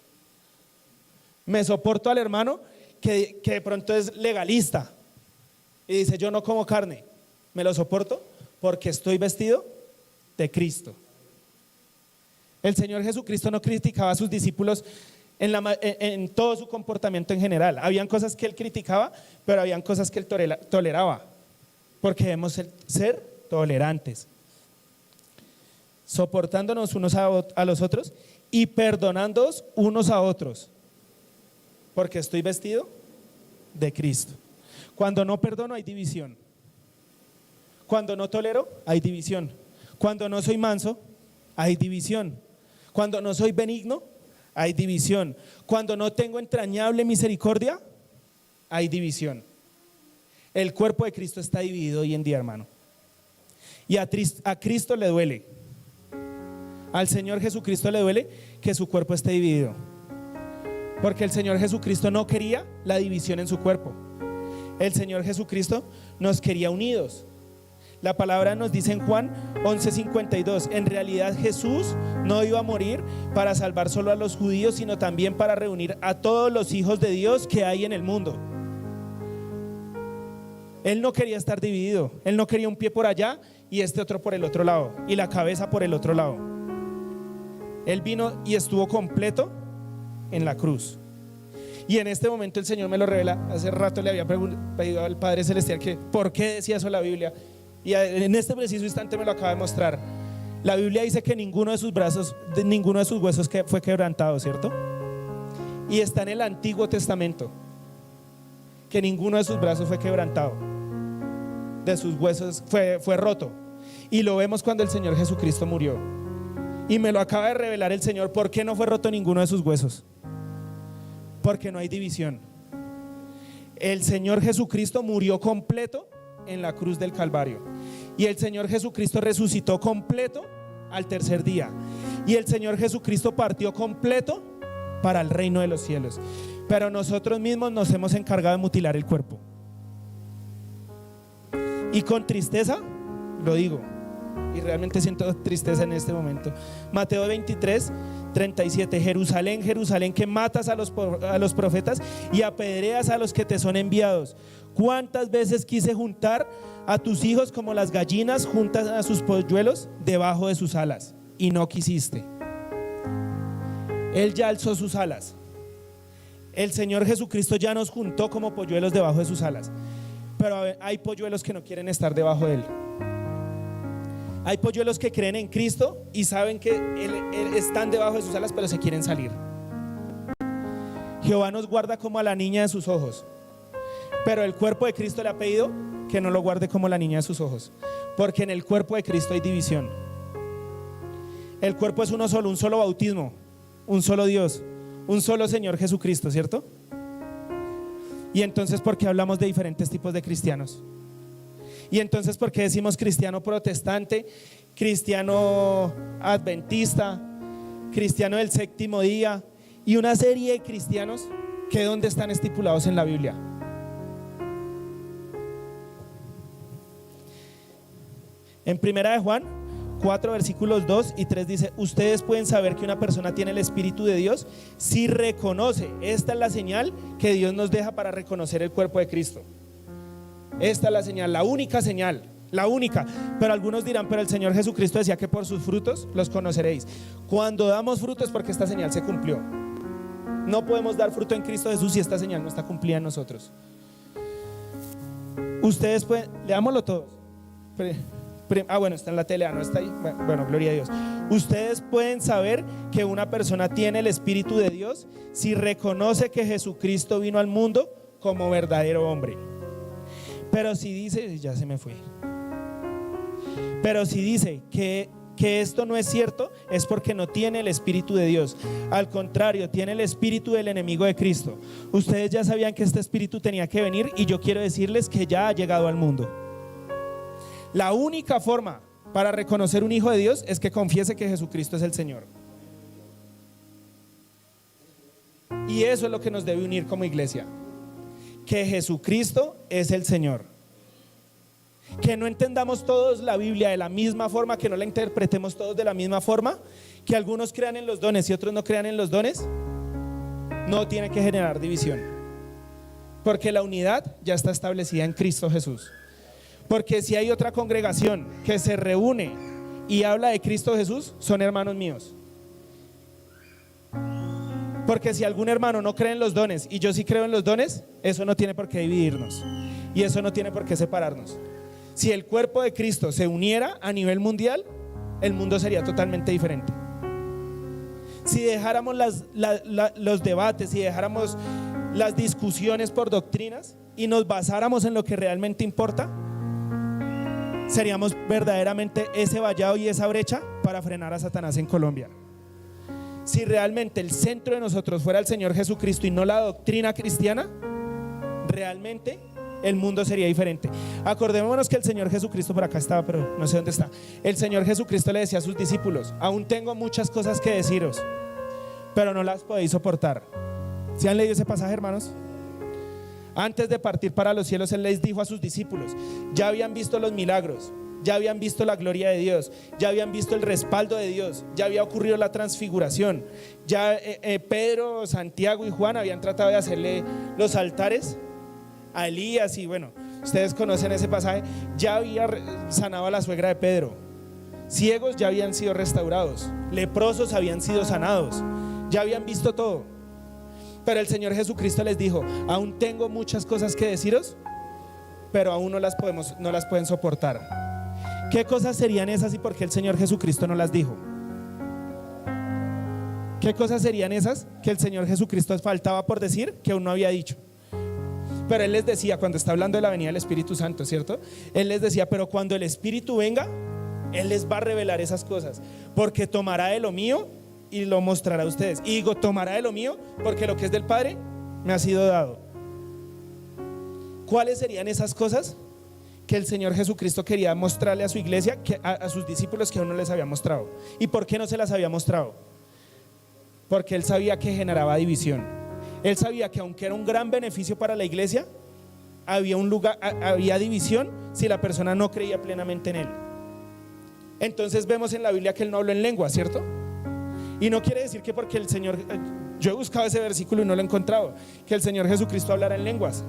Me soporto al hermano que de pronto es legalista y dice: yo no como carne. Me lo soporto porque estoy vestido de Cristo. El Señor Jesucristo no criticaba a sus discípulos en todo su comportamiento en general. Habían cosas que Él criticaba, pero habían cosas que Él toleraba, porque debemos ser tolerantes, soportándonos unos a los otros y perdonándonos unos a otros, porque estoy vestido de Cristo. Cuando no perdono hay división. Cuando no tolero hay división. Cuando no soy manso hay división. Cuando no soy benigno hay división. Cuando no tengo entrañable misericordia hay división. El cuerpo de Cristo está dividido hoy en día, hermano. Y a Cristo le duele. Al Señor Jesucristo le duele que su cuerpo esté dividido, porque el Señor Jesucristo no quería la división en su cuerpo. El Señor Jesucristo nos quería unidos. La palabra nos dice en Juan 11:52, en realidad Jesús no iba a morir para salvar solo a los judíos, sino también para reunir a todos los hijos de Dios que hay en el mundo. Él no quería estar dividido. Él no quería un pie por allá y este otro por el otro lado y la cabeza por el otro lado. Él vino y estuvo completo en la cruz. Y en este momento el Señor me lo revela. Hace rato le había pedido al Padre Celestial que por qué decía eso la Biblia, y en este preciso instante me lo acaba de mostrar. La Biblia dice que ninguno de sus brazos, ninguno de sus huesos fue quebrantado, ¿cierto? Y está en el Antiguo Testamento que ninguno de sus brazos fue quebrantado, de sus huesos fue roto. Y lo vemos cuando el Señor Jesucristo murió. Y me lo acaba de revelar el Señor. ¿Por qué no fue roto ninguno de sus huesos? Porque no hay división. El Señor Jesucristo murió completo en la cruz del Calvario. Y el Señor Jesucristo resucitó completo al tercer día. Y el Señor Jesucristo partió completo para el reino de los cielos. Pero nosotros mismos nos hemos encargado de mutilar el cuerpo. Y con tristeza lo digo, y realmente siento tristeza en este momento. Mateo 23:37: Jerusalén, Jerusalén, que matas a los profetas y apedreas a los que te son enviados. ¿Cuántas veces quise juntar a tus hijos como las gallinas juntan a sus polluelos debajo de sus alas, y no quisiste? Él ya alzó sus alas. El Señor Jesucristo ya nos juntó como polluelos debajo de sus alas. Pero hay polluelos que no quieren estar debajo de Él. Hay polluelos que creen en Cristo y saben que él están debajo de sus alas, pero se quieren salir. Jehová nos guarda como a la niña de sus ojos, pero el cuerpo de Cristo le ha pedido que no lo guarde como la niña de sus ojos, porque en el cuerpo de Cristo hay división. El cuerpo es uno solo, un solo bautismo, un solo Dios, un solo Señor Jesucristo, ¿cierto? Y entonces, ¿por qué hablamos de diferentes tipos de cristianos? Y entonces, ¿por qué decimos cristiano protestante, cristiano adventista, cristiano del séptimo día y una serie de cristianos que dónde están estipulados en la Biblia? En primera de Juan 4 versículos 2 y 3 dice: ustedes pueden saber que una persona tiene el Espíritu de Dios si reconoce. Esta es la señal que Dios nos deja para reconocer el cuerpo de Cristo. Esta es la señal, la única señal, la única. Pero algunos dirán: pero el Señor Jesucristo decía que por sus frutos los conoceréis. Cuando damos fruto es porque esta señal se cumplió. No podemos dar fruto en Cristo Jesús si esta señal no está cumplida en nosotros. Ustedes pueden, leámoslo todos. Bueno, está en la tele, no está ahí. Bueno, gloria a Dios. Ustedes pueden saber que una persona tiene el Espíritu de Dios si reconoce que Jesucristo vino al mundo como verdadero hombre. Pero si dice, ya se me fue. Pero si dice que esto no es cierto, es porque no tiene el Espíritu de Dios. Al contrario, tiene el espíritu del enemigo de Cristo. Ustedes ya sabían que este espíritu tenía que venir, y yo quiero decirles que ya ha llegado al mundo. La única forma para reconocer un hijo de Dios es que confiese que Jesucristo es el Señor. Y eso es lo que nos debe unir como iglesia: que Jesucristo es el Señor. Que no entendamos todos la Biblia de la misma forma, que no la interpretemos todos de la misma forma, que algunos crean en los dones y otros no crean en los dones. No tiene que generar división, porque la unidad ya está establecida en Cristo Jesús. Porque si hay otra congregación que se reúne y habla de Cristo Jesús, son hermanos míos. Porque si algún hermano no cree en los dones y yo sí creo en los dones, eso no tiene por qué dividirnos, y eso no tiene por qué separarnos. Si el cuerpo de Cristo se uniera a nivel mundial, el mundo sería totalmente diferente. Si dejáramos los debates, si dejáramos las discusiones por doctrinas y nos basáramos en lo que realmente importa, seríamos verdaderamente ese vallado y esa brecha para frenar a Satanás en Colombia. Si realmente el centro de nosotros fuera el Señor Jesucristo y no la doctrina cristiana, realmente el mundo sería diferente. Acordémonos que el Señor Jesucristo, por acá estaba, pero no sé dónde está. El Señor Jesucristo le decía a sus discípulos: aún tengo muchas cosas que deciros, pero no las podéis soportar. ¿Sí han leído ese pasaje, hermanos? Antes de partir para los cielos, Él les dijo a sus discípulos: ya habían visto los milagros, ya habían visto la gloria de Dios, ya habían visto el respaldo de Dios, ya había ocurrido la transfiguración, ya Pedro, Santiago y Juan habían tratado de hacerle los altares a Elías, y bueno, ustedes conocen ese pasaje. Ya había sanado a la suegra de Pedro, ciegos ya habían sido restaurados, leprosos habían sido sanados, ya habían visto todo. Pero el Señor Jesucristo les dijo: aún tengo muchas cosas que deciros, pero aún no las pueden soportar. ¿Qué cosas serían esas y por qué el Señor Jesucristo no las dijo? ¿Qué cosas serían esas que el Señor Jesucristo faltaba por decir que aún no había dicho? Pero Él les decía, cuando está hablando de la venida del Espíritu Santo, ¿cierto? Él les decía: pero cuando el Espíritu venga, Él les va a revelar esas cosas, porque tomará de lo mío y lo mostrará a ustedes. Y digo tomará de lo mío porque lo que es del Padre me ha sido dado. ¿Cuáles serían esas cosas que el Señor Jesucristo quería mostrarle a su iglesia, a sus discípulos, que aún no les había mostrado? ¿Y por qué no se las había mostrado? Porque él sabía que generaba división. Él sabía que aunque era un gran beneficio para la iglesia, había división si la persona no creía plenamente en él. Entonces vemos en la Biblia que él no habló en lengua, ¿cierto? Y no quiere decir que porque el Señor, yo he buscado ese versículo y no lo he encontrado, que el Señor Jesucristo hablara en lenguas.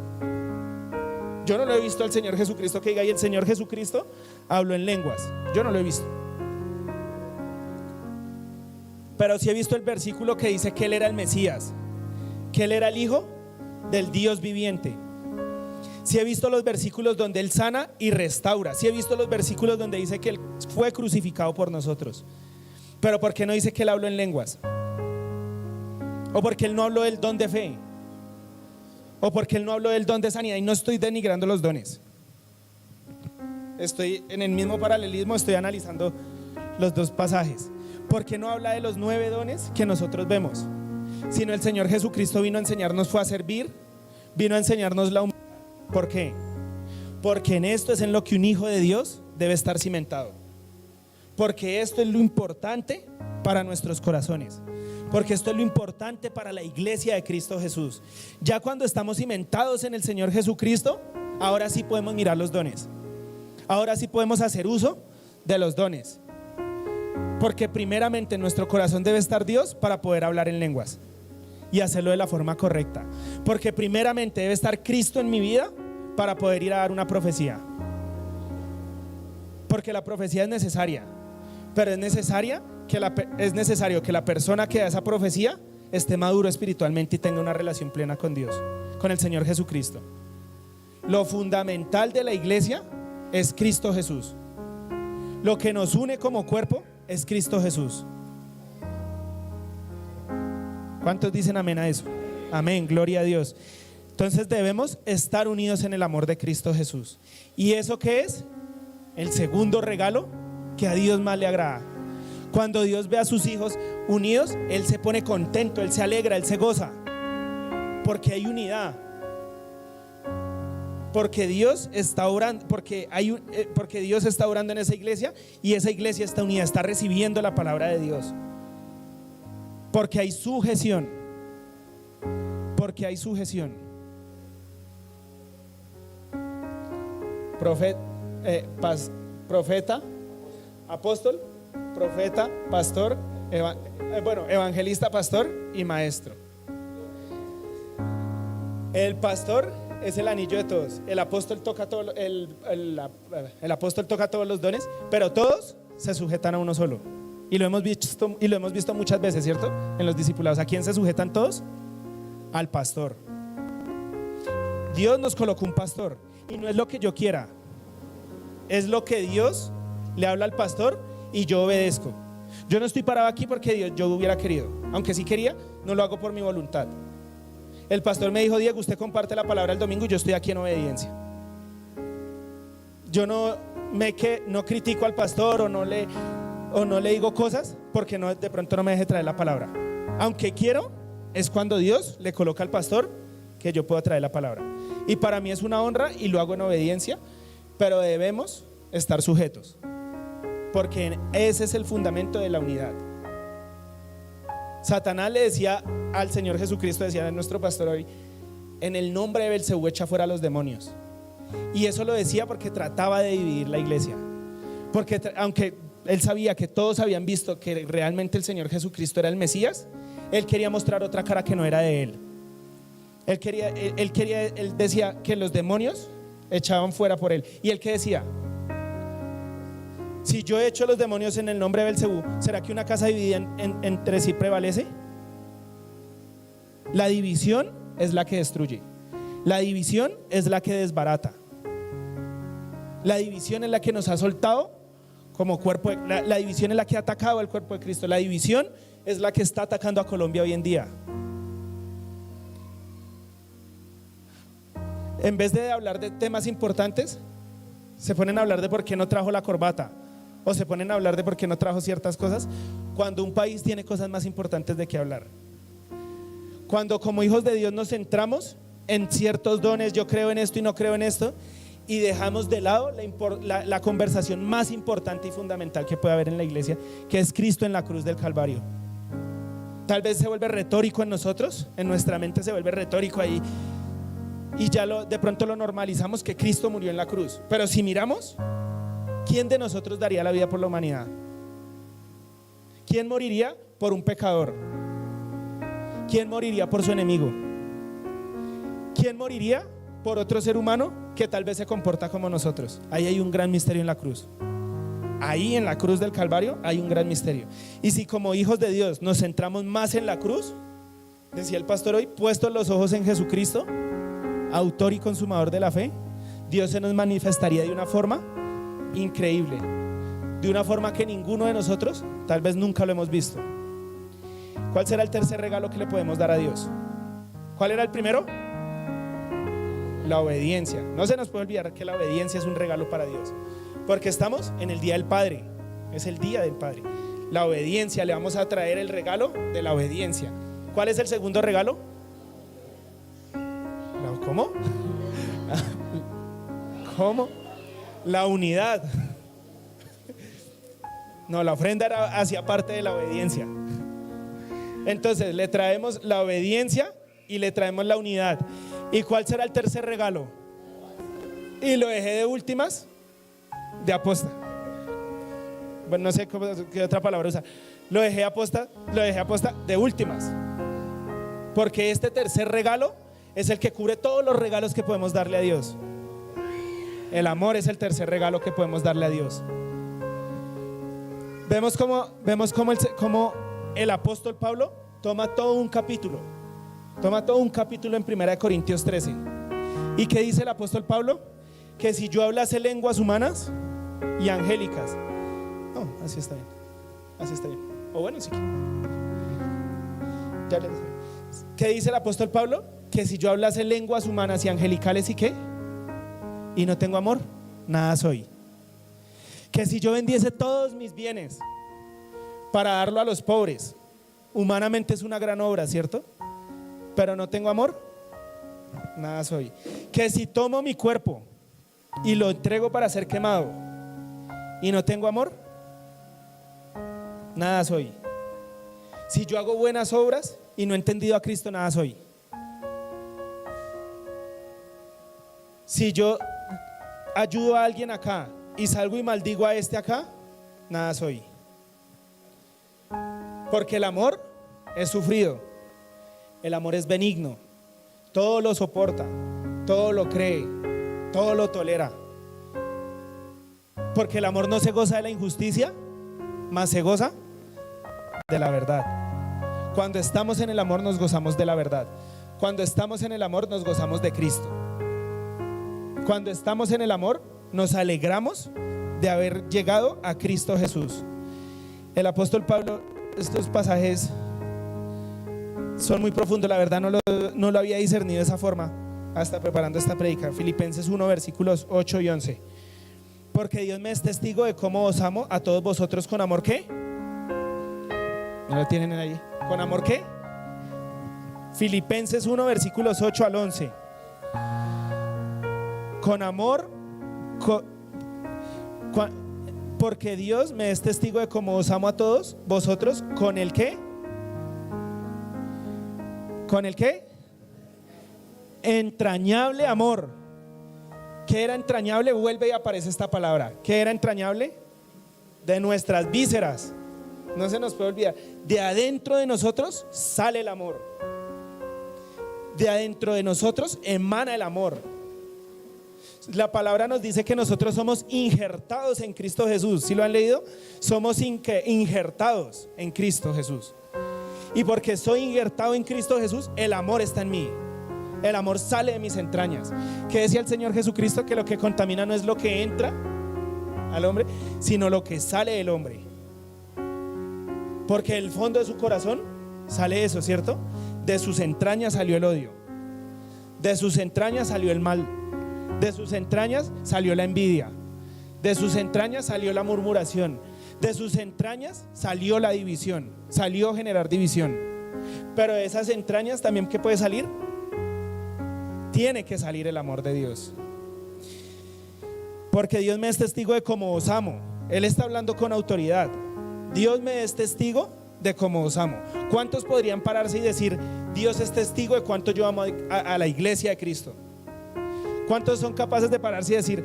Yo no lo he visto al Señor Jesucristo que diga, y el Señor Jesucristo habló en lenguas. Yo no lo he visto. Pero sí he visto el versículo que dice que él era el Mesías, que él era el Hijo del Dios viviente. Sí he visto los versículos donde él sana y restaura. Sí he visto los versículos donde dice que él fue crucificado por nosotros. Pero ¿por qué no dice que él habló en lenguas? ¿O porque él no habló del don de fe? ¿O porque él no habló del don de sanidad? Y no estoy denigrando los dones. Estoy en el mismo paralelismo, estoy analizando los dos pasajes. ¿Por qué no habla de los 9 dones que nosotros vemos? Sino el Señor Jesucristo vino a enseñarnos, fue a servir, vino a enseñarnos la humildad. ¿Por qué? Porque en esto es en lo que un hijo de Dios debe estar cimentado. Porque esto es lo importante para nuestros corazones. Porque esto es lo importante para la iglesia de Cristo Jesús. Ya cuando estamos cimentados en el Señor Jesucristo, ahora sí podemos mirar los dones. Ahora sí podemos hacer uso de los dones. Porque primeramente en nuestro corazón debe estar Dios para poder hablar en lenguas y hacerlo de la forma correcta. Porque primeramente debe estar Cristo en mi vida para poder ir a dar una profecía. Porque la profecía es necesaria, pero es necesario que la persona que da esa profecía esté maduro espiritualmente y tenga una relación plena con Dios, con el Señor Jesucristo. Lo fundamental de la iglesia es Cristo Jesús. Lo que nos une como cuerpo es Cristo Jesús. ¿Cuántos dicen amén a eso? Amén, gloria a Dios. Entonces debemos estar unidos en el amor de Cristo Jesús. ¿Y eso qué es? El segundo regalo que a Dios más le agrada. Cuando Dios ve a sus hijos unidos, Él se pone contento, Él se alegra, Él se goza. Porque hay unidad. Porque Dios está orando, porque Dios está orando en esa iglesia y esa iglesia está unida, está recibiendo la palabra de Dios. Porque hay sujeción. Porque hay sujeción. Profeta, apóstol, profeta, pastor, evangelista, pastor y maestro. El pastor es el anillo de todos. El apóstol toca el apóstol toca todos los dones, pero todos se sujetan a uno solo. Y lo hemos visto muchas veces, ¿cierto? En los discipulados. ¿A quién se sujetan todos? Al pastor. Dios nos colocó un pastor y no es lo que yo quiera, es lo que Dios le habla al pastor y yo obedezco. Yo no estoy parado aquí porque yo hubiera querido, aunque sí quería, no lo hago por mi voluntad. El pastor me dijo: Diego, usted comparte la palabra el domingo y yo estoy aquí en obediencia. Yo no critico al pastor o no le digo cosas porque de pronto no me deje traer la palabra. Aunque quiero, es cuando Dios le coloca al pastor que yo pueda traer la palabra. Y para mí es una honra y lo hago en obediencia, pero debemos estar sujetos, porque ese es el fundamento de la unidad. Satanás le decía al Señor Jesucristo, decía nuestro pastor hoy, en el nombre de Belcebú echa fuera a los demonios. Y eso lo decía porque trataba de dividir la iglesia. Porque aunque él sabía que todos habían visto que realmente el Señor Jesucristo era el Mesías, él quería mostrar otra cara que no era de él. Él decía que los demonios echaban fuera por él. Y él que decía: si yo echo los demonios en el nombre de Belcebú, ¿será que una casa dividida entre sí prevalece? La división es la que destruye. La división es la que desbarata. La división es la que nos ha soltado como cuerpo. La división es la que ha atacado al cuerpo de Cristo. La división es la que está atacando a Colombia hoy en día. En vez de hablar de temas importantes, se ponen a hablar de por qué no trajo la corbata, o se ponen a hablar de por qué no trajo ciertas cosas, cuando un país tiene cosas más importantes de qué hablar. Cuando como hijos de Dios nos centramos en ciertos dones, yo creo en esto y no creo en esto, y dejamos de lado la conversación más importante y fundamental que puede haber en la iglesia, que es Cristo en la cruz del Calvario. Tal vez se vuelve retórico en nosotros, en nuestra mente se vuelve retórico ahí, y ya de pronto lo normalizamos que Cristo murió en la cruz. Pero si miramos, ¿quién de nosotros daría la vida por la humanidad? ¿Quién moriría por un pecador? ¿Quién moriría por su enemigo? ¿Quién moriría por otro ser humano que tal vez se comporta como nosotros? Ahí hay un gran misterio en la cruz. Ahí en la cruz del Calvario hay un gran misterio. Y si como hijos de Dios nos centramos más en la cruz, decía el pastor hoy, puestos los ojos en Jesucristo, autor y consumador de la fe, Dios se nos manifestaría de una forma increíble, de una forma que ninguno de nosotros tal vez nunca lo hemos visto. ¿Cuál será el tercer regalo que le podemos dar a Dios? ¿Cuál era el primero? La obediencia. No se nos puede olvidar que la obediencia es un regalo para Dios, porque estamos en el Día del Padre, es el Día del Padre. La obediencia, le vamos a traer el regalo de la obediencia. ¿Cuál es el segundo regalo? ¿Cómo? ¿Cómo? La unidad. No, la ofrenda hacía parte de la obediencia. Entonces le traemos la obediencia y le traemos la unidad. ¿Y cuál será el tercer regalo? Y lo dejé de últimas, de aposta. Bueno, no sé qué otra palabra usar. Lo dejé aposta de últimas. Porque este tercer regalo es el que cubre todos los regalos que podemos darle a Dios. El amor es el tercer regalo que podemos darle a Dios. Vemos cómo el apóstol Pablo toma todo un capítulo en 1 Corintios 13. ¿Y qué dice el apóstol Pablo? Que si yo hablase lenguas humanas y angélicas. No, así está bien. O bueno, sí. Ya le dije. ¿Qué dice el apóstol Pablo? Que si yo hablase lenguas humanas y angelicales, ¿y qué? Y no tengo amor, nada soy. Que si yo vendiese todos mis bienes para darlo a los pobres, humanamente es una gran obra, ¿cierto? Pero no tengo amor, nada soy. Que si tomo mi cuerpo y lo entrego para ser quemado y no tengo amor, nada soy. Si yo hago buenas obras y no he entendido a Cristo, nada soy. Si yo ayudo a alguien acá y salgo y maldigo a este acá, nada soy. Porque el amor es sufrido, el amor es benigno, todo lo soporta, todo lo cree, todo lo tolera. Porque el amor no se goza de la injusticia, mas se goza de la verdad. Cuando estamos en el amor nos gozamos de la verdad. Cuando estamos en el amor nos gozamos de Cristo. Cuando estamos en el amor nos alegramos de haber llegado a Cristo Jesús. El apóstol Pablo, estos pasajes son muy profundos, la verdad no lo había discernido de esa forma hasta preparando esta prédica. Filipenses 1 versículos 8 y 11. Porque Dios me es testigo de cómo os amo a todos vosotros con amor, ¿qué? ¿No lo tienen ahí? ¿Con amor qué? Filipenses 1 versículos 8 al 11. Con amor, porque Dios me es testigo de cómo os amo a todos vosotros con el qué. ¿Con el qué? Entrañable amor. ¿Qué era entrañable? Vuelve y aparece esta palabra. ¿Qué era entrañable? De nuestras vísceras. No se nos puede olvidar. De adentro de nosotros sale el amor. De adentro de nosotros emana el amor. La palabra nos dice que nosotros somos injertados en Cristo Jesús. ¿Sí lo han leído? Somos injertados en Cristo Jesús. Y porque soy injertado en Cristo Jesús, el amor está en mí. El amor sale de mis entrañas. ¿Qué decía el Señor Jesucristo? Que lo que contamina no es lo que entra al hombre, sino lo que sale del hombre. Porque del fondo de su corazón sale eso, ¿cierto? De sus entrañas salió el odio. De sus entrañas salió el mal. De sus entrañas salió la envidia. De sus entrañas salió la murmuración. De sus entrañas salió la división. Salió generar división. Pero de esas entrañas también, ¿qué puede salir? Tiene que salir el amor de Dios. Porque Dios me es testigo de cómo os amo. Él está hablando con autoridad. Dios me es testigo de cómo os amo. ¿Cuántos podrían pararse y decir, Dios es testigo de cuánto yo amo a la iglesia de Cristo? ¿Cuántos son capaces de pararse y decir,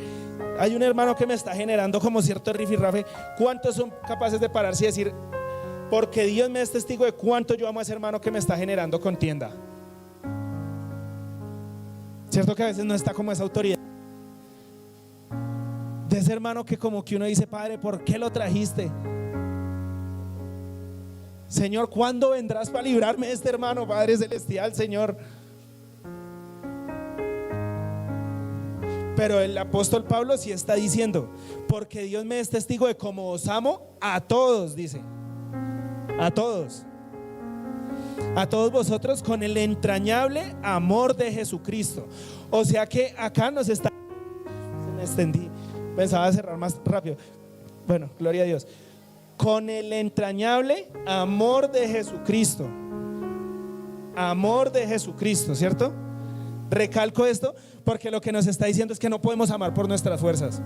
hay un hermano que me está generando como cierto rifirrafe? ¿Cuántos son capaces de pararse y decir, porque Dios me es testigo de cuánto yo amo a ese hermano que me está generando contienda? Cierto que a veces no está como esa autoridad de ese hermano que como que uno dice, Padre, ¿por qué lo trajiste? Señor, ¿cuándo vendrás para librarme de este hermano, Padre Celestial, Señor? Pero el apóstol Pablo sí está diciendo, porque Dios me es testigo de cómo os amo a todos, dice, a todos vosotros con el entrañable amor de Jesucristo. O sea que acá nos está, se me extendí, pensaba cerrar más rápido. Bueno, gloria a Dios. Con el entrañable amor de Jesucristo. Amor de Jesucristo, ¿cierto? Recalco esto porque lo que nos está diciendo es que no podemos amar por nuestras fuerzas.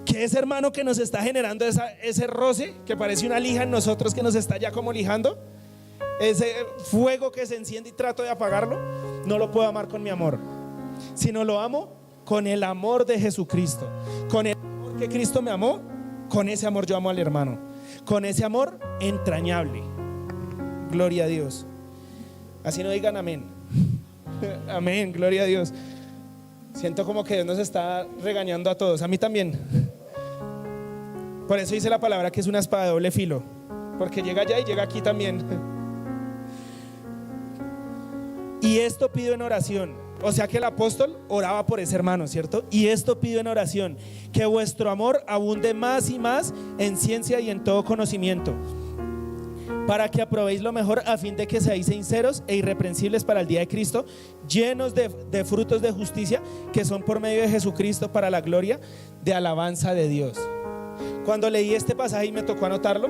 Que ese hermano que nos está generando ese roce, que parece una lija en nosotros, que nos está ya como lijando, ese fuego que se enciende y trato de apagarlo, no lo puedo amar con mi amor, sino lo amo con el amor de Jesucristo. Con el amor que Cristo me amó, con ese amor yo amo al hermano, con ese amor entrañable. Gloria a Dios. Así no digan amén. Amén, gloria a Dios. Siento como que Dios nos está regañando a todos, a mí también. Por eso dice la palabra que es una espada de doble filo, porque llega allá y llega aquí también. Y esto pido en oración. O sea que el apóstol oraba por ese hermano, ¿cierto? Y esto pido en oración, que vuestro amor abunde más y más en ciencia y en todo conocimiento, para que aprobéis lo mejor, a fin de que seáis sinceros e irreprensibles para el día de Cristo, llenos de frutos de justicia, que son por medio de Jesucristo, para la gloria de alabanza de Dios. Cuando leí este pasaje y me tocó anotarlo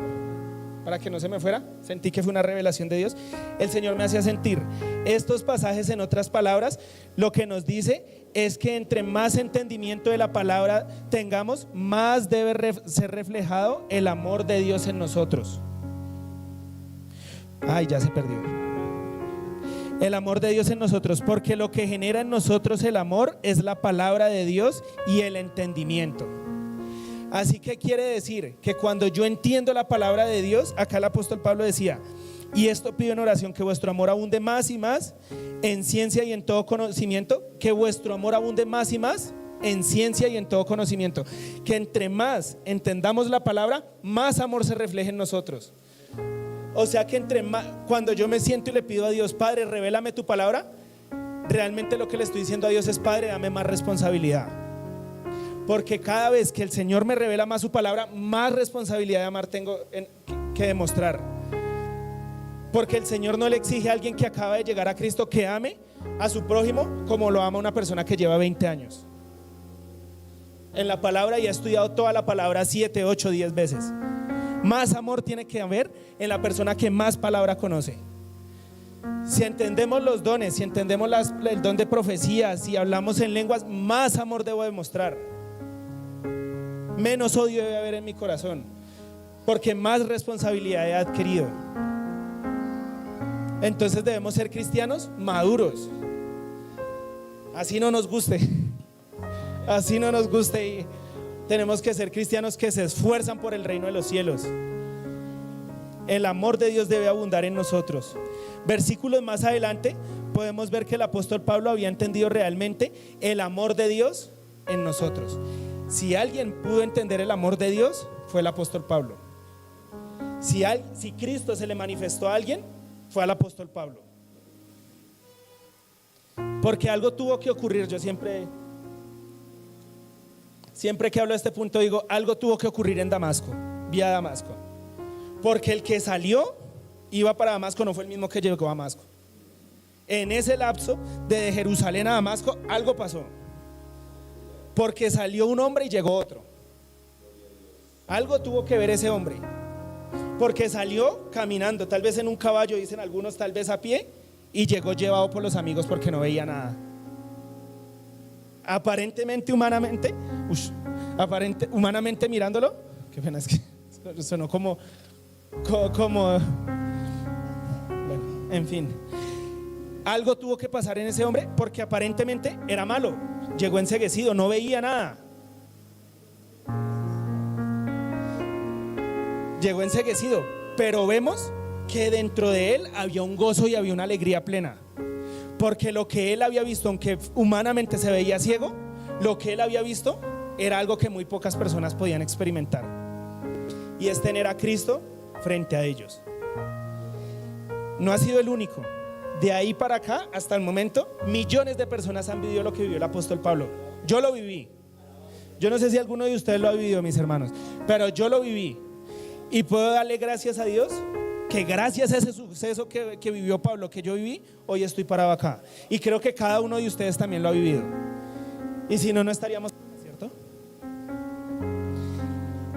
para que no se me fuera, sentí que fue una revelación de Dios. El Señor me hacía sentir estos pasajes, en otras palabras, lo que nos dice es que entre más entendimiento de la palabra tengamos, más debe ser reflejado el amor de Dios en nosotros. Ay, ya se perdió. El amor de Dios en nosotros, porque lo que genera en nosotros el amor es la palabra de Dios y el entendimiento. Así que quiere decir que cuando yo entiendo la palabra de Dios, acá el apóstol Pablo decía, y esto pido en oración, que vuestro amor abunde más y más en ciencia y en todo conocimiento, que vuestro amor abunde más y más en ciencia y en todo conocimiento, que entre más entendamos la palabra, más amor se refleje en nosotros. O sea que entre más, cuando yo me siento y le pido a Dios, Padre, revélame tu palabra, realmente lo que le estoy diciendo a Dios es, Padre, dame más responsabilidad. Porque cada vez que el Señor me revela más su palabra, más responsabilidad de amar tengo que demostrar. Porque el Señor no le exige a alguien que acaba de llegar a Cristo que ame a su prójimo como lo ama una persona que lleva 20 años en la palabra y ha estudiado toda la palabra 7, 8, 10 veces. Más amor tiene que haber en la persona que más palabra conoce. Si entendemos los dones, si entendemos el don de profecía, si hablamos en lenguas, más amor debo demostrar. Menos odio debe haber en mi corazón, porque más responsabilidad he adquirido. Entonces debemos ser cristianos maduros. Así no nos guste, así no nos guste, y tenemos que ser cristianos que se esfuerzan por el reino de los cielos. El amor de Dios debe abundar en nosotros. Versículos más adelante podemos ver que el apóstol Pablo había entendido realmente el amor de Dios en nosotros. Si alguien pudo entender el amor de Dios, fue el apóstol Pablo. Si Cristo se le manifestó a alguien, fue al apóstol Pablo. Porque algo tuvo que ocurrir. Yo siempre que hablo de este punto digo, algo tuvo que ocurrir en Damasco, vía Damasco. Porque el que salió, iba para Damasco, no fue el mismo que llegó a Damasco. En ese lapso de Jerusalén a Damasco, algo pasó. Porque salió un hombre y llegó otro. Algo tuvo que ver ese hombre. Porque salió caminando, tal vez en un caballo, dicen algunos, tal vez a pie, y llegó llevado por los amigos porque no veía nada. Aparentemente, humanamente mirándolo, qué pena, es que sonó como Como, bueno, en fin, algo tuvo que pasar en ese hombre porque aparentemente era malo, llegó enceguecido, no veía nada, llegó enceguecido, pero vemos que dentro de él había un gozo y había una alegría plena, porque lo que él había visto, aunque humanamente se veía ciego, lo que él había visto era algo que muy pocas personas podían experimentar, y es tener a Cristo frente a ellos. No ha sido el único. De ahí para acá, hasta el momento, millones de personas han vivido lo que vivió el apóstol Pablo. Yo lo viví. Yo no sé si alguno de ustedes lo ha vivido, mis hermanos, pero yo lo viví. Y puedo darle gracias a Dios que gracias a ese suceso que vivió Pablo, que yo viví, hoy estoy parado acá. Y creo que cada uno de ustedes también lo ha vivido. Y si no, no estaríamos, ¿cierto?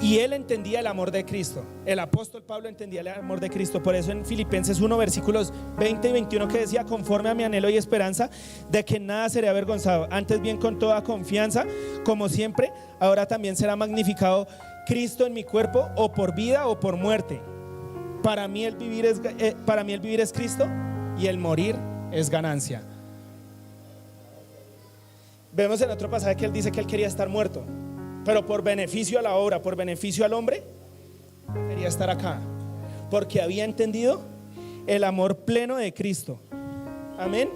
Y él entendía el amor de Cristo. El apóstol Pablo entendía el amor de Cristo. Por eso en Filipenses 1 versículos 20 y 21 que decía: conforme a mi anhelo y esperanza de que nada seré avergonzado, antes bien con toda confianza, como siempre, ahora también será magnificado Cristo en mi cuerpo, o por vida o por muerte. Para mí el vivir es Cristo, y el morir es ganancia. Vemos en otro pasaje que él dice que él quería estar muerto, pero por beneficio a la obra, por beneficio al hombre, quería estar acá, porque había entendido el amor pleno de Cristo. Amén.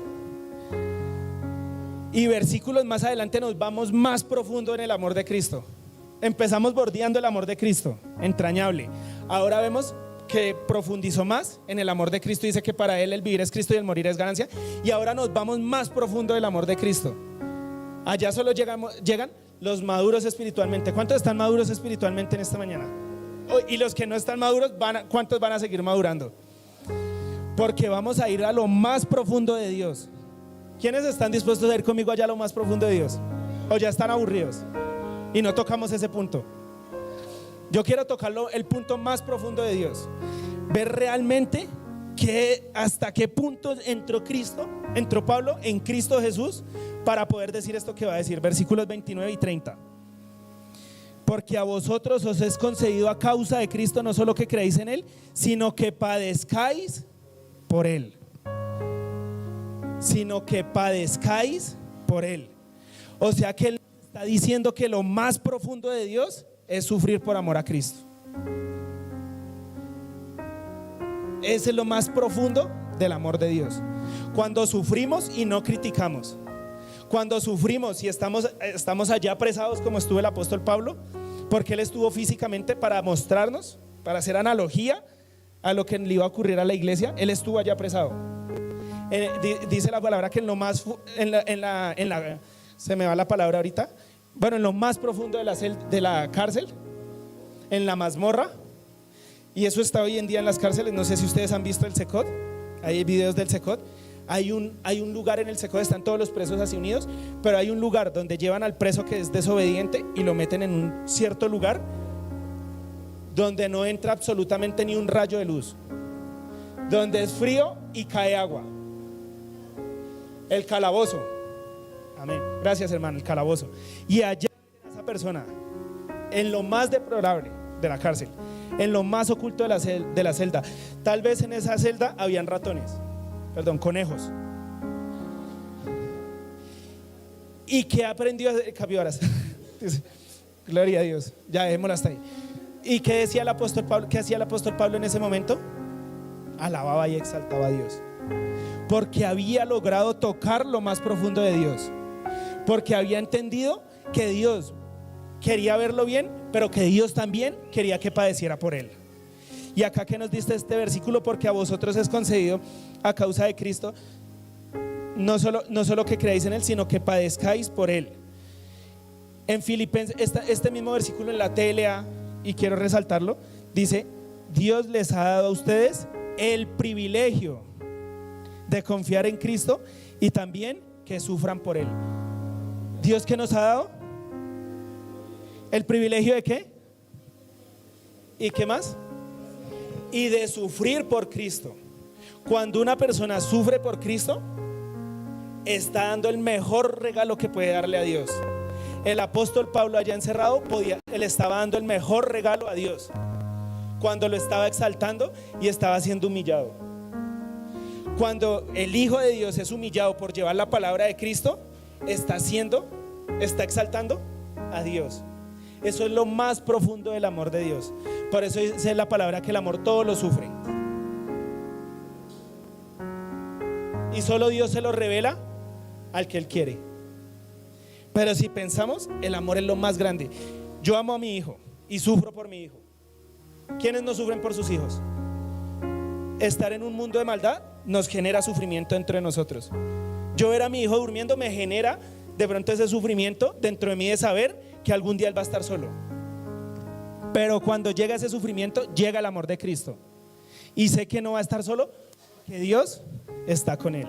Y versículos más adelante nos vamos más profundo en el amor de Cristo. Empezamos bordeando el amor de Cristo, entrañable. Ahora vemos que profundizó más en el amor de Cristo. Dice que para él el vivir es Cristo y el morir es ganancia. Y ahora nos vamos más profundo del amor de Cristo. Allá solo llegan los maduros espiritualmente. ¿Cuántos están maduros espiritualmente en esta mañana? Y los que no están maduros, ¿cuántos van a seguir madurando? Porque vamos a ir a lo más profundo de Dios. ¿Quiénes están dispuestos a ir conmigo allá a lo más profundo de Dios? ¿O ya están aburridos y no tocamos ese punto? Yo quiero tocarlo, el punto más profundo de Dios. Ver realmente que hasta qué punto entró Pablo en Cristo Jesús para poder decir esto que va a decir, versículos 29 y 30. Porque a vosotros os es concedido a causa de Cristo no solo que creéis en Él, sino que padezcáis por Él. Sino que padezcáis por Él. O sea que Él está diciendo que lo más profundo de Dios es sufrir por amor a Cristo. Ese es lo más profundo del amor de Dios. Cuando sufrimos y no criticamos, cuando sufrimos y estamos allá apresados como estuvo el apóstol Pablo, porque él estuvo físicamente para mostrarnos, para hacer analogía a lo que le iba a ocurrir a la iglesia. Él estuvo allá apresado. Dice la palabra que en lo más se me va la palabra ahorita, bueno, en lo más profundo de la cárcel, en la mazmorra. Y eso está hoy en día en las cárceles. No sé si ustedes han visto el Secot. Hay videos del Secot. Hay un lugar en el Secot, están todos los presos así unidos, pero hay un lugar donde llevan al preso que es desobediente y lo meten en un cierto lugar donde no entra absolutamente ni un rayo de luz, donde es frío y cae agua. El calabozo. Amén. Gracias, hermano. El calabozo. Y allá esa persona, en lo más deplorable de la cárcel, en lo más oculto de la celda, tal vez en esa celda habían conejos. ¿Y qué aprendió a hacer? Capibaras. Gloria a Dios. Ya dejémoslo hasta ahí. ¿Y qué decía el apóstol Pablo? ¿Qué hacía el apóstol Pablo en ese momento? Alababa y exaltaba a Dios, porque había logrado tocar lo más profundo de Dios, porque había entendido que Dios quería verlo bien, pero que Dios también quería que padeciera por él. Y acá que nos diste este versículo, porque a vosotros es concedido a causa de Cristo no solo que creáis en él, sino que padezcáis por él. En Filipenses, este mismo versículo en la TLA, y quiero resaltarlo, dice: Dios les ha dado a ustedes el privilegio de confiar en Cristo y también que sufran por él. ¿Dios qué nos ha dado? ¿El privilegio de qué? ¿Y qué más? Y de sufrir por Cristo. Cuando una persona sufre por Cristo, está dando el mejor regalo que puede darle a Dios. El apóstol Pablo allá encerrado él estaba dando el mejor regalo a Dios, cuando lo estaba exaltando y estaba siendo humillado. Cuando el Hijo de Dios es humillado por llevar la palabra de Cristo, está exaltando a Dios. Eso es lo más profundo del amor de Dios. Por eso dice la palabra que el amor todo lo sufre. Y solo Dios se lo revela al que Él quiere. Pero si pensamos, el amor es lo más grande. Yo amo a mi hijo y sufro por mi hijo. ¿Quiénes no sufren por sus hijos? Estar en un mundo de maldad nos genera sufrimiento dentro de nosotros. Yo ver a mi hijo durmiendo me genera de pronto ese sufrimiento dentro de mí de saber que algún día él va a estar solo. Pero cuando llega ese sufrimiento, llega el amor de Cristo. Y sé que no va a estar solo, que Dios está con él.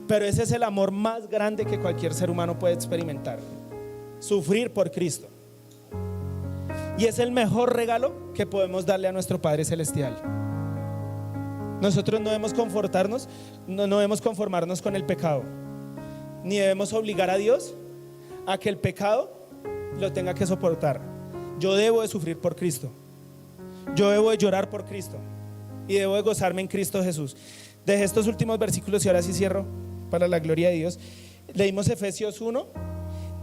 Pero ese es el amor más grande que cualquier ser humano puede experimentar: sufrir por Cristo. Y es el mejor regalo que podemos darle a nuestro Padre Celestial. Nosotros no debemos confortarnos, no debemos conformarnos con el pecado, ni debemos obligar a Dios a que el pecado lo tenga que soportar. Yo debo de sufrir por Cristo, yo debo de llorar por Cristo y debo de gozarme en Cristo Jesús. Dejé estos últimos versículos y ahora sí cierro para la gloria de Dios. Leímos Efesios 1,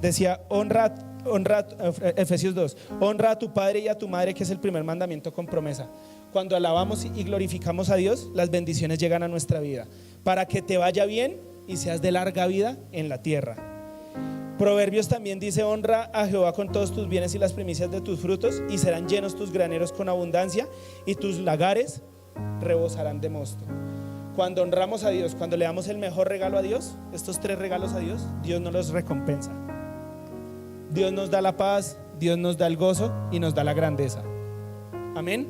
decía Efesios 2, honra a tu padre y a tu madre, que es el primer mandamiento con promesa. Cuando alabamos y glorificamos a Dios, las bendiciones llegan a nuestra vida, para que te vaya bien y seas de larga vida en la tierra. Proverbios también dice: honra a Jehová con todos tus bienes y las primicias de tus frutos, y serán llenos tus graneros con abundancia, y tus lagares rebosarán de mosto. Cuando honramos a Dios, cuando le damos el mejor regalo a Dios, estos 3 regalos a Dios, Dios nos los recompensa. Dios nos da la paz, Dios nos da el gozo y nos da la grandeza. Amén.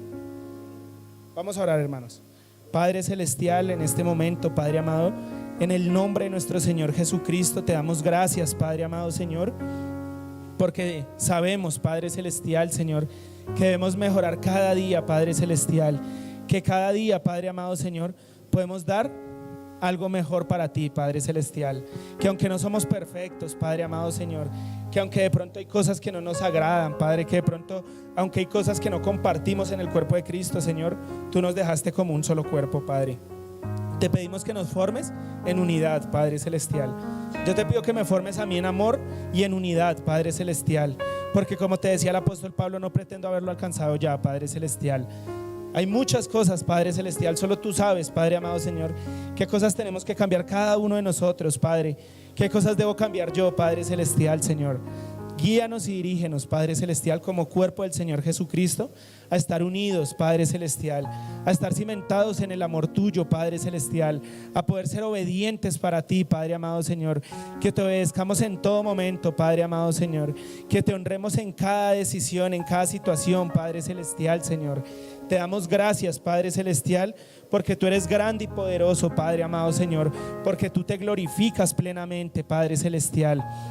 Vamos a orar, hermanos. Padre Celestial, en este momento, Padre amado, en el nombre de nuestro Señor Jesucristo, te damos gracias, Padre amado, Señor, porque sabemos, Padre Celestial, Señor, que debemos mejorar cada día, Padre Celestial, que cada día, Padre amado, Señor, podemos dar algo mejor para ti, Padre Celestial. Que aunque no somos perfectos, Padre amado, Señor, que aunque de pronto hay cosas que no nos agradan, Padre, que de pronto, aunque hay cosas que no compartimos en el cuerpo de Cristo, Señor, tú nos dejaste como un solo cuerpo, Padre. Te pedimos que nos formes en unidad, Padre Celestial. Yo te pido que me formes a mí en amor y en unidad, Padre Celestial, porque como te decía el apóstol Pablo, no pretendo haberlo alcanzado ya, Padre Celestial. Hay muchas cosas, Padre Celestial, solo tú sabes, Padre amado, Señor, qué cosas tenemos que cambiar cada uno de nosotros, Padre. Qué cosas debo cambiar yo, Padre Celestial, Señor. Guíanos y dirígenos, Padre Celestial, como cuerpo del Señor Jesucristo, a estar unidos, Padre Celestial, a estar cimentados en el amor tuyo, Padre Celestial, a poder ser obedientes para ti, Padre amado, Señor, que te obedezcamos en todo momento, Padre amado, Señor, que te honremos en cada decisión, en cada situación, Padre Celestial, Señor. Te damos gracias, Padre Celestial, porque tú eres grande y poderoso, Padre amado, Señor, porque tú te glorificas plenamente, Padre Celestial.